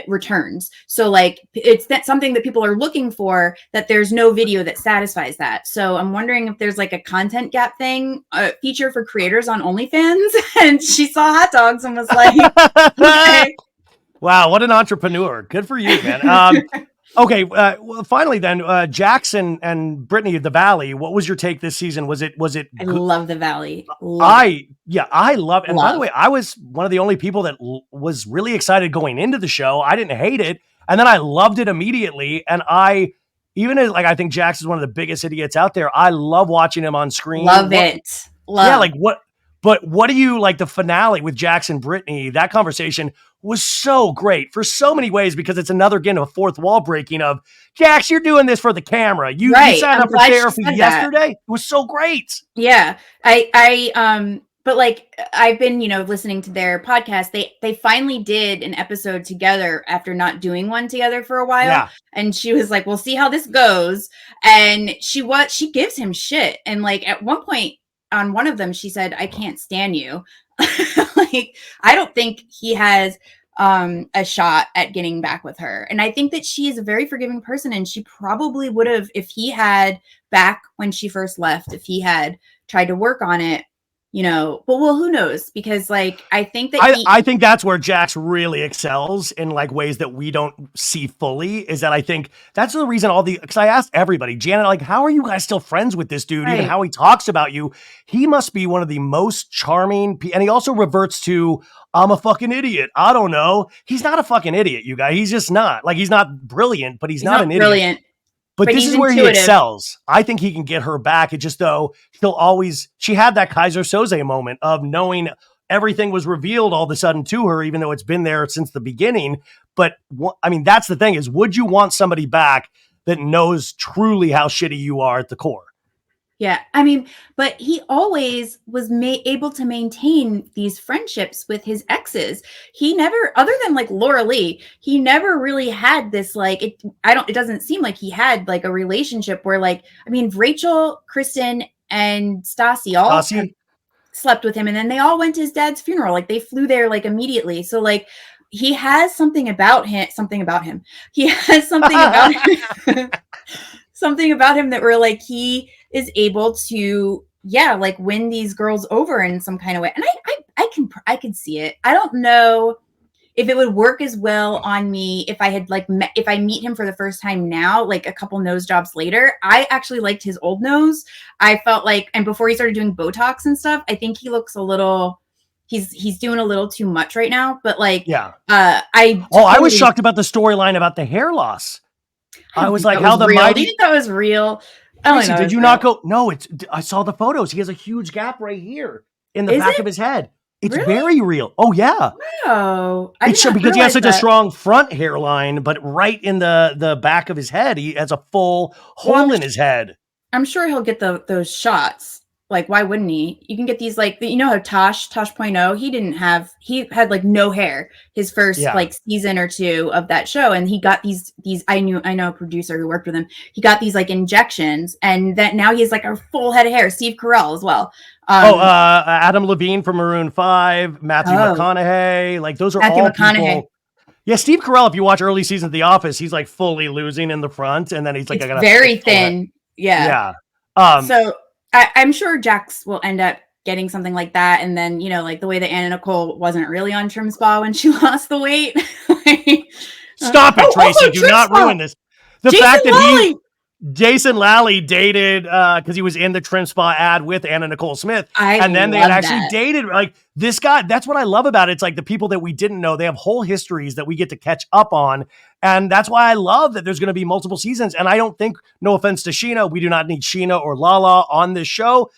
returns. So like it's that something that people are looking for, that there's no video that satisfies that. So I'm wondering if there's like a content gap thing, feature for creators on OnlyFans. And she saw hot dogs and was like, okay. Wow, what an entrepreneur. Good for you, man. Okay, well, finally then, Jackson and Brittany of the Valley, what was your take this season? Was it I love the Valley. I love, and by the way, I was one of the only people that was really excited going into the show. I didn't hate it, and then I loved it immediately. And even as like I think Jackson's one of the biggest idiots out there, I love watching him on screen. Love it. Yeah, like what? But what do you like the finale with Jackson Brittany? That conversation was so great for so many ways, because it's another, again, a fourth wall breaking of, Jax, you're doing this for the camera. You signed up for therapy yesterday. It was so great. Yeah. But like I've been, listening to their podcast. They finally did an episode together after not doing one together for a while. Yeah. And she was like, we'll see how this goes. And she gives him shit. And like at one point, on one of them, she said, I can't stand you. Like, I don't think he has a shot at getting back with her. And I think that she is a very forgiving person. And she probably would have, if he had back when she first left, if he had tried to work on it, but who knows? Because like, I think that I think that's where Jax really excels in like ways that we don't see fully, is that I think that's the reason because I asked everybody, Janet, like, how are you guys still friends with this dude? Right. Even how he talks about you. He must be one of the most charming. And he also reverts to, I'm a fucking idiot. I don't know. He's not a fucking idiot, you guys. He's just not. Like, he's not brilliant, but he's not an brilliant. Idiot. But this is where he excels. I think he can get her back. It just, though, she had that Kaiser Soze moment of knowing everything was revealed all of a sudden to her, even though it's been there since the beginning. But I mean, that's the thing, is would you want somebody back that knows truly how shitty you are at the core? Yeah. I mean, but he always was able to maintain these friendships with his exes. He never, other than like Laura Lee, he never really had this, like, it doesn't seem like he had like a relationship where like, I mean, Rachel, Kristen, and Stassi all slept with him. And then they all went to his dad's funeral. Like they flew there like immediately. So like, he has something about him. He has something about him. Something about him that we're like, he is able to, like win these girls over in some kind of way. And I can see it. I don't know if it would work as well on me if I had like if I meet him for the first time now, like a couple nose jobs later. I actually liked his old nose. I felt like, and before he started doing Botox and stuff, I think he looks a little, he's doing a little too much right now. But like, I was shocked about the storyline about the hair loss. I was like, how the real. mighty. Do you think that was real? Tracie, did you not go? No, I saw the photos. He has a huge gap right here in the back of his head. It's very real. Oh yeah. Wow. Because he has such a strong front hairline, but right in the back of his head, he has a full hole in his head. I'm sure he'll get those shots. Like, why wouldn't he? You can get these, like, how Tosh Point Oh, he had like no hair his first like season or two of that show. And he got these, I know a producer who worked with him. He got these like injections, and that now he has like a full head of hair. Steve Carell as well. Adam Levine from Maroon 5, Matthew McConaughey. Like those are Matthew all McConaughey. People. Yeah, Steve Carell, if you watch early seasons of The Office, he's like fully losing in the front, and then he's like, very thin. Yeah. So I'm sure Jax will end up getting something like that. And then, like the way that Anna Nicole wasn't really on Trim Spa when she lost the weight. Stop it, Tracie. Do not ruin this. The fact that Jason Lally dated, because he was in the Trim Spa ad with Anna Nicole Smith. And then they had actually dated. Like this guy, that's what I love about it. It's like the people that we didn't know, they have whole histories that we get to catch up on. And that's why I love that there's going to be multiple seasons. And I don't think, no offense to Sheena, we do not need Sheena or Lala on this show.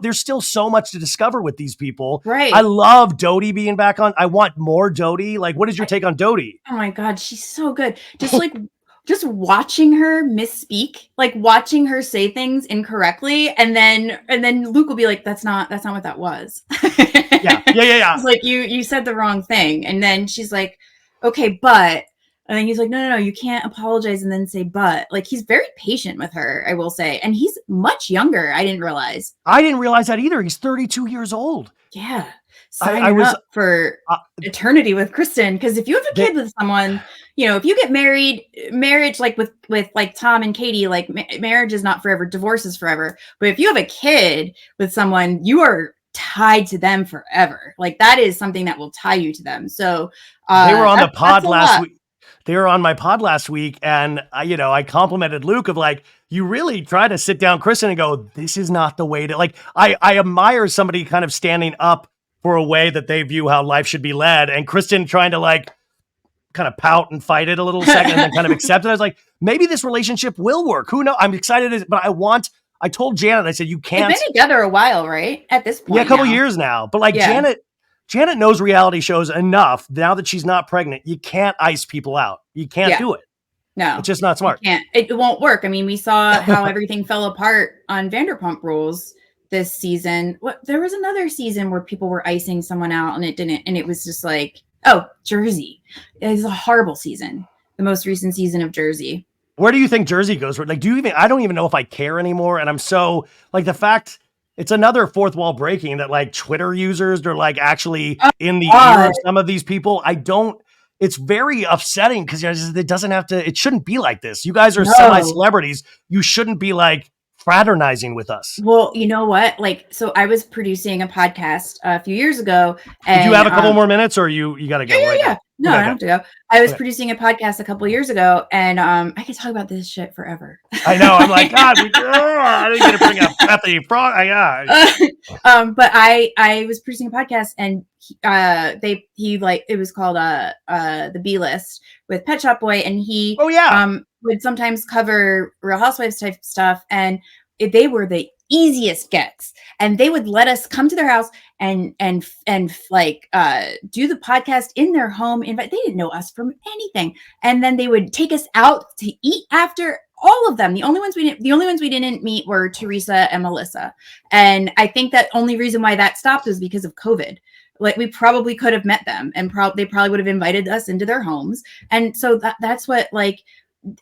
There's still so much to discover with these people. Right. I love Dodie being back on. I want more Dodie. Like, what is your take on Dodie? Oh my God, she's so good. Just watching her misspeak, like watching her say things incorrectly, and then Luke will be like, that's not what that was. Yeah. It's like, you said the wrong thing. And then she's like, okay, but And then he's like, no, you can't apologize and then say but. Like, he's very patient with her, I will say. And he's much younger. I didn't realize. I didn't realize that either. He's 32 years old. Yeah. I Signing was up for eternity with Kristen. Because if you have a kid with someone, if you get marriage like with like Tom and Katie, like marriage is not forever, divorce is forever. But if you have a kid with someone, you are tied to them forever. Like, that is something that will tie you to them. So they were on the pod last week. They were on my pod last week, and I complimented Luke of like, you really try to sit down Kristen and go, this is not the way to, like, I admire somebody kind of standing up for a way that they view how life should be led, and Kristen trying to like kind of pout and fight it a little second and then kind of accept it. I was like, maybe this relationship will work. Who knows? I'm excited, but I told Janet, I said, you can't. They've been together a while, right? At this point. Yeah, a couple years now. But like Janet knows reality shows enough now that she's not pregnant. You can't ice people out. You can't do it. No. It's just not smart. You can't. It won't work. I mean, we saw how everything fell apart on Vanderpump Rules this season. There was another season where people were icing someone out and it didn't. And it was just like, Jersey. It was a horrible season. The most recent season of Jersey. Where do you think Jersey goes? Like, I don't even know if I care anymore. And I'm so like the fact it's another fourth wall breaking that like Twitter users are like actually in the ear of some of these people. It's very upsetting because it shouldn't be like this. You guys are semi-celebrities. You shouldn't be like fraternizing with us. Well, you know what? Like, so I was producing a podcast a few years ago. And, did you have a couple more minutes or you got to go? Yeah. No, I don't have to go. I was producing a podcast a couple of years ago, and I could talk about this shit forever. I know. I'm like, God, I didn't get to bring up Bethany Frog. But I was producing a podcast, and it was called the B List with Pet Shop Boy, and he would sometimes cover Real Housewives type stuff, and they were the easiest gets, and they would let us come to their house and like do the podcast in their home. They didn't know us from anything, and then they would take us out to eat after. All of them. The only ones we didn't meet were Teresa and Melissa, and I think that only reason why that stopped was because of COVID. Like, we probably could have met them, and they probably would have invited us into their homes, and so that's what like.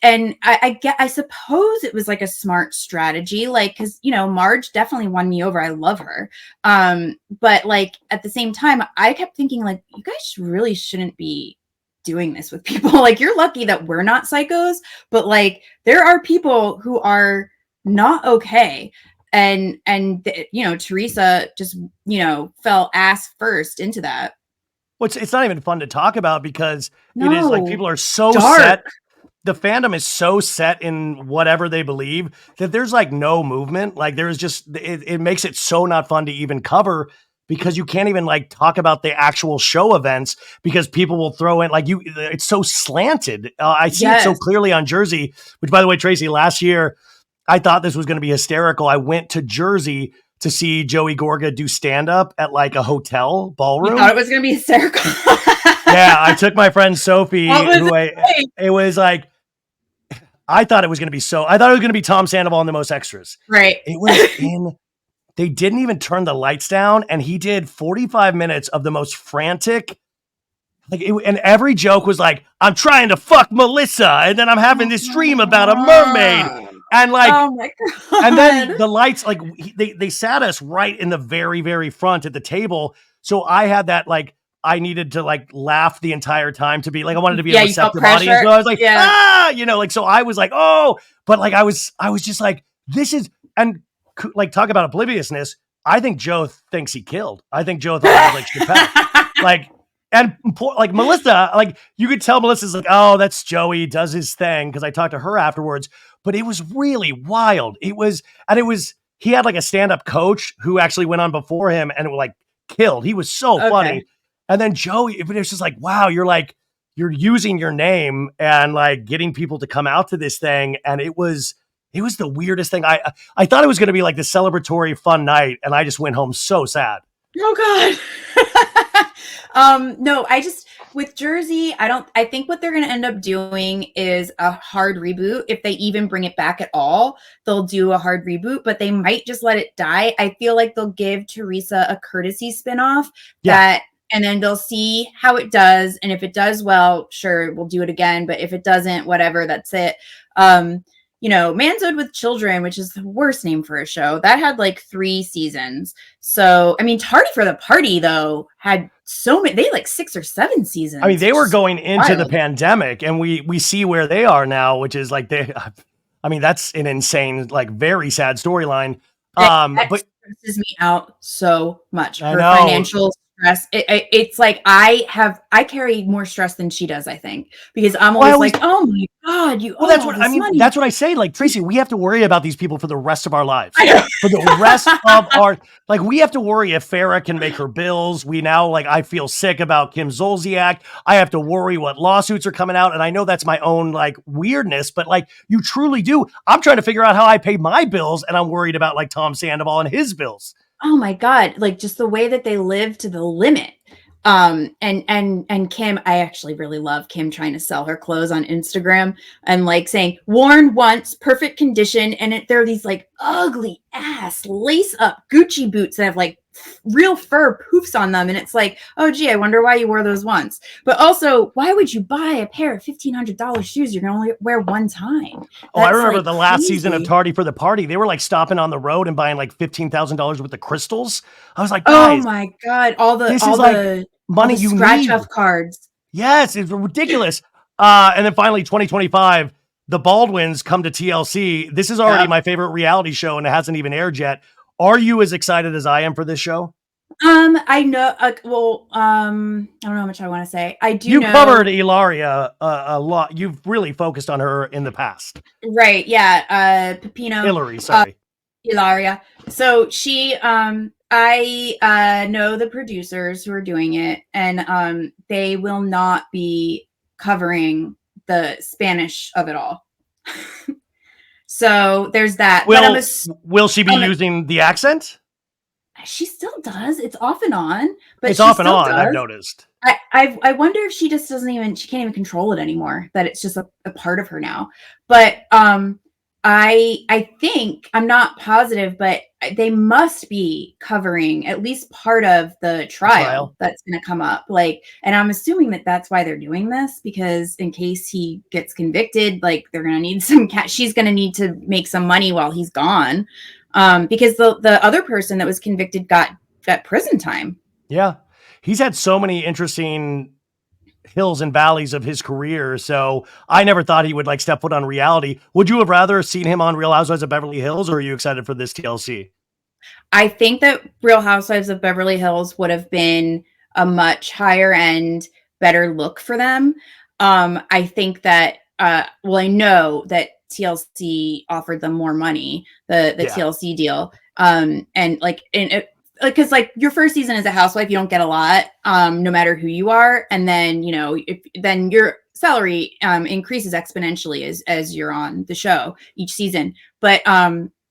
And I suppose it was like a smart strategy, like, because Marge definitely won me over. I love her, but like at the same time, I kept thinking like, you guys really shouldn't be doing this with people. Like, you're lucky that we're not psychos, but like there are people who are not okay, and Teresa just fell ass first into that. Well, it's not even fun to talk about because it is like people are so dark. set. The fandom is so set in whatever they believe that there's like no movement. Like there's just, it makes it so not fun to even cover because you can't even like talk about the actual show events because people will throw in like it's so slanted. I see it so clearly on Jersey, which by the way, Tracie, last year, I thought this was going to be hysterical. I went to Jersey to see Joey Gorga do stand-up at like a hotel ballroom. You thought it was going to be hysterical. Yeah, I took my friend Sophie, it was like, I thought it was going to be Tom Sandoval in The Most Extras. Right. It was they didn't even turn the lights down, and he did 45 minutes of the most frantic, and every joke was like, I'm trying to fuck Melissa, and then I'm having this dream about a mermaid. And like, oh my God. And then the lights, like they sat us right in the very, very front at the table. So I had that, like, I needed to like laugh the entire time to be like, I wanted to be a receptive audience. So I was like, so I was like, oh, but like, I was just like, this is, and like, talk about obliviousness. I think Joe thinks he killed. I think Joe thought he was like Chappelle. Like, and like Melissa, like you could tell Melissa's like, oh, that's Joey, does his thing. Cause I talked to her afterwards, but it was really wild. He had like a stand-up coach who actually went on before him and like killed. He was so funny. And then Joey, it was just like, wow, you're using your name and like getting people to come out to this thing. And it was the weirdest thing. I thought it was going to be like the celebratory fun night. And I just went home so sad. Oh God. No, with Jersey, I think what they're going to end up doing is a hard reboot. If they even bring it back at all, they'll do a hard reboot, but they might just let it die. I feel like they'll give Teresa a courtesy spinoff that and then they'll see how it does. And if it does well, sure, we'll do it again. But if it doesn't, whatever, that's it. Manzo'd with Children, which is the worst name for a show, that had like 3 seasons. So, I mean, Tardy for the Party, though, had so many, they had like 6 or 7 seasons. I mean, they were going into the pandemic, and we see where they are now, which is like, that's an insane, like very sad storyline. That but stresses me out so much. I Her know. financial stress. It's like I carry more stress than she does, I think, because I'm always like, oh my God, that's what I mean. Money. That's what I say. Like, Tracie, we have to worry about these people for the rest of our lives. For the rest of our, like, we have to worry if Freier can make her bills. We now, like, I feel sick about Kim Zolciak. I have to worry what lawsuits are coming out. And I know that's my own, like, weirdness, but like, you truly do. I'm trying to figure out how I pay my bills, and I'm worried about like Tom Sandoval and his bills. Oh my God. Like, just the way that they live to the limit. And Kim, I actually really love Kim trying to sell her clothes on Instagram and like saying worn once, perfect condition. And there are these like ugly ass lace up Gucci boots that have like real fur poofs on them. And it's like, oh gee, I wonder why you wore those once. But also, why would you buy a pair of $1,500 shoes you're going to only wear one time? I remember like the last season of Tardy for the Party. They were like stopping on the road and buying like $15,000 worth of crystals. I was like, guys, oh my God, all the money you scratch need. off cards. Yes, it's ridiculous. And then finally, 2025, the Baldwins come to TLC. This is already my favorite reality show, and it hasn't even aired yet. Are you as excited as I am for this show? I know. I don't know how much I want to say. I do. You covered Hilaria a lot. You've really focused on her in the past, right? Yeah. Pepino. Hillary. Sorry. Hilaria. So she. I know the producers who are doing it, and they will not be covering the Spanish of it all. So there's that. Will she be using the accent? She still does. It's off and on, but it's off and on. I've noticed. I wonder if she just she can't even control it anymore. That it's just a part of her now. But I think, I'm not positive, but they must be covering at least part of the trial that's going to come up. Like, and I'm assuming that that's why they're doing this, because in case he gets convicted, like they're going to need some cash. She's going to need to make some money while he's gone. Because the other person that was convicted got prison time. Yeah. He's had so many interesting hills and valleys of his career. So I never thought he would like step foot on reality. Would you have rather seen him on Real Housewives of Beverly Hills, or are you excited for this TLC? I think that Real Housewives of Beverly Hills would have been a much higher end, better look for them. I think that, I know that TLC offered them more money, the TLC deal. Because like your first season as a housewife, you don't get a lot, no matter who you are. And then, then your salary increases exponentially as you're on the show each season. But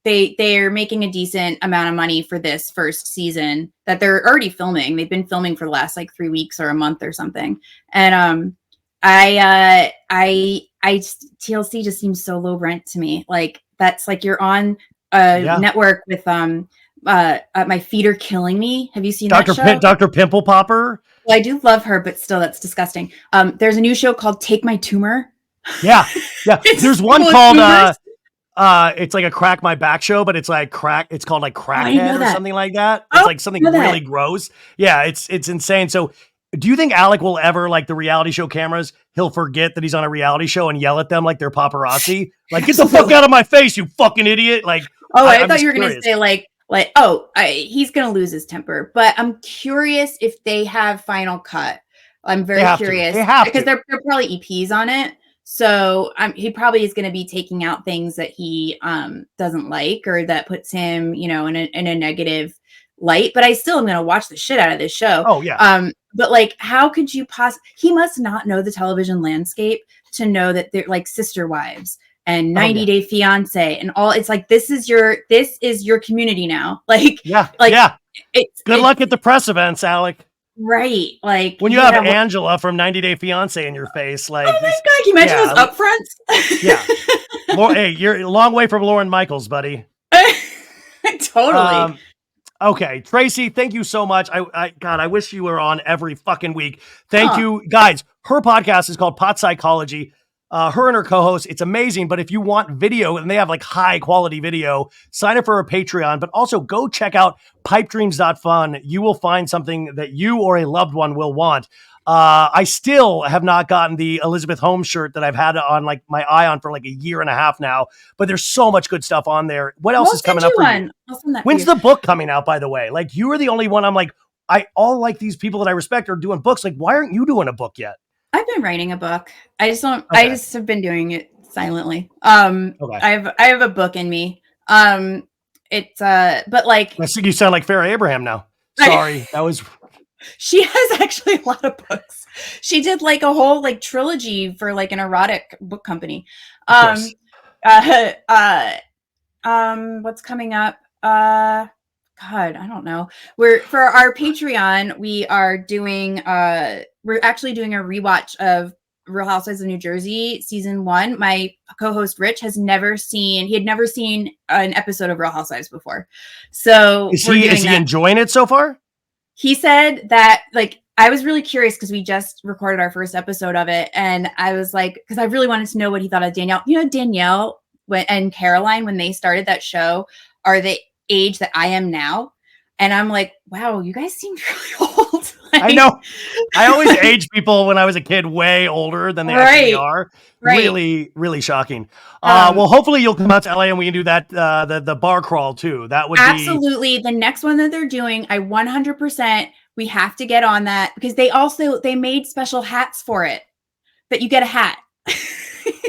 they're making a decent amount of money for this first season that they're already filming. They've been filming for the last like 3 weeks or a month or something. And TLC just seems so low rent to me. Like that's like you're on a network with My Feet Are Killing Me. Have you seen that show? Dr. Pimple Popper? Well, I do love her, but still, that's disgusting. There's a new show called Take My Tumor. Yeah. There's one called, it's like a Crack My Back show, but it's like it's called like Crackhead or something like that. It's like something really gross. Yeah, it's insane. So do you think Alec will ever, like the reality show cameras, he'll forget that he's on a reality show and yell at them like they're paparazzi? Like, get the fuck out of my face, you fucking idiot. Like, I thought you were going to say he's going to lose his temper. But I'm curious if they have Final Cut. I'm very curious. They have because they're probably EPs on it. So he probably is going to be taking out things that he doesn't like, or that puts him, in a negative light. But I still am going to watch the shit out of this show. Oh, yeah. But like, how could you he must not know the television landscape to know that they're like Sister Wives and 90 Day Fiance and all. It's like, this is your community now. Like, Good luck at the press events, Alec. Right. Like when you have Angela from 90 Day Fiance in your face, like, oh my God, can you imagine those upfronts? Yeah. Hey, you're a long way from Lauren Michaels, buddy. Totally. Okay, Tracie, thank you so much. God, I wish you were on every fucking week. Thank Huh. you, guys. Her podcast is called Pot Psychology. Her and her co-host, it's amazing. But if you want video, and they have like high quality video, sign up for her Patreon. But also go check out pipedreams.fun. You will find something that you or a loved one will want. I still have not gotten the Elizabeth Holmes shirt that I've had on like my eye on for like a year and a half now. But there's so much good stuff on there. What else We'll is coming send up you for you? one. I'll send that for When's you. the book coming out, by the way? Like, you are the only one I'm like, I all like these people that I respect are doing books. Like, why aren't you doing a book yet? I've been writing a book. I just don't. Okay. I just have been doing it silently. Okay. I have a book in me. It's but like I think you sound like Farrah Abraham now. Sorry, that was. she has actually a lot of books. She did like a whole like trilogy for like an erotic book company. Of course. What's coming up? God, I don't know. We're for our Patreon, we are doing we're actually doing a rewatch of Real Housewives of New Jersey season 1. My co-host Rich he had never seen an episode of Real Housewives before. So Is he enjoying it so far? He said that like I was really curious because we just recorded our first episode of it, and I was like, because I really wanted to know what he thought of Danielle. You know, Danielle and Caroline, when they started that show, are the age that I am now. And I'm like, wow, you guys seem really old. Like, I know. I always age people when I was a kid way older than they actually are. Right. Really, really shocking. Well, hopefully you'll come out to LA and we can do that, the bar crawl too. That would absolutely. The next one that they're doing, I 100%, we have to get on that because they made special hats for it that you get a hat.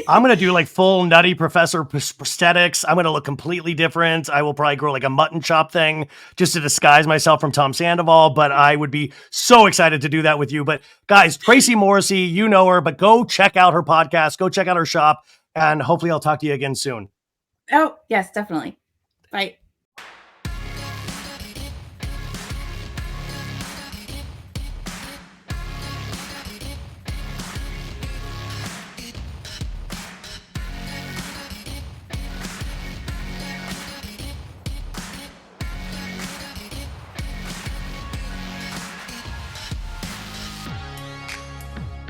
I'm going to do like full nutty professor prosthetics. I'm going to look completely different. I will probably grow like a mutton chop thing just to disguise myself from Tom Sandoval, but I would be so excited to do that with you. But guys, Tracie Morrissey, you know her, but go check out her podcast, go check out her shop, and hopefully I'll talk to you again soon. Oh, yes, definitely. Bye.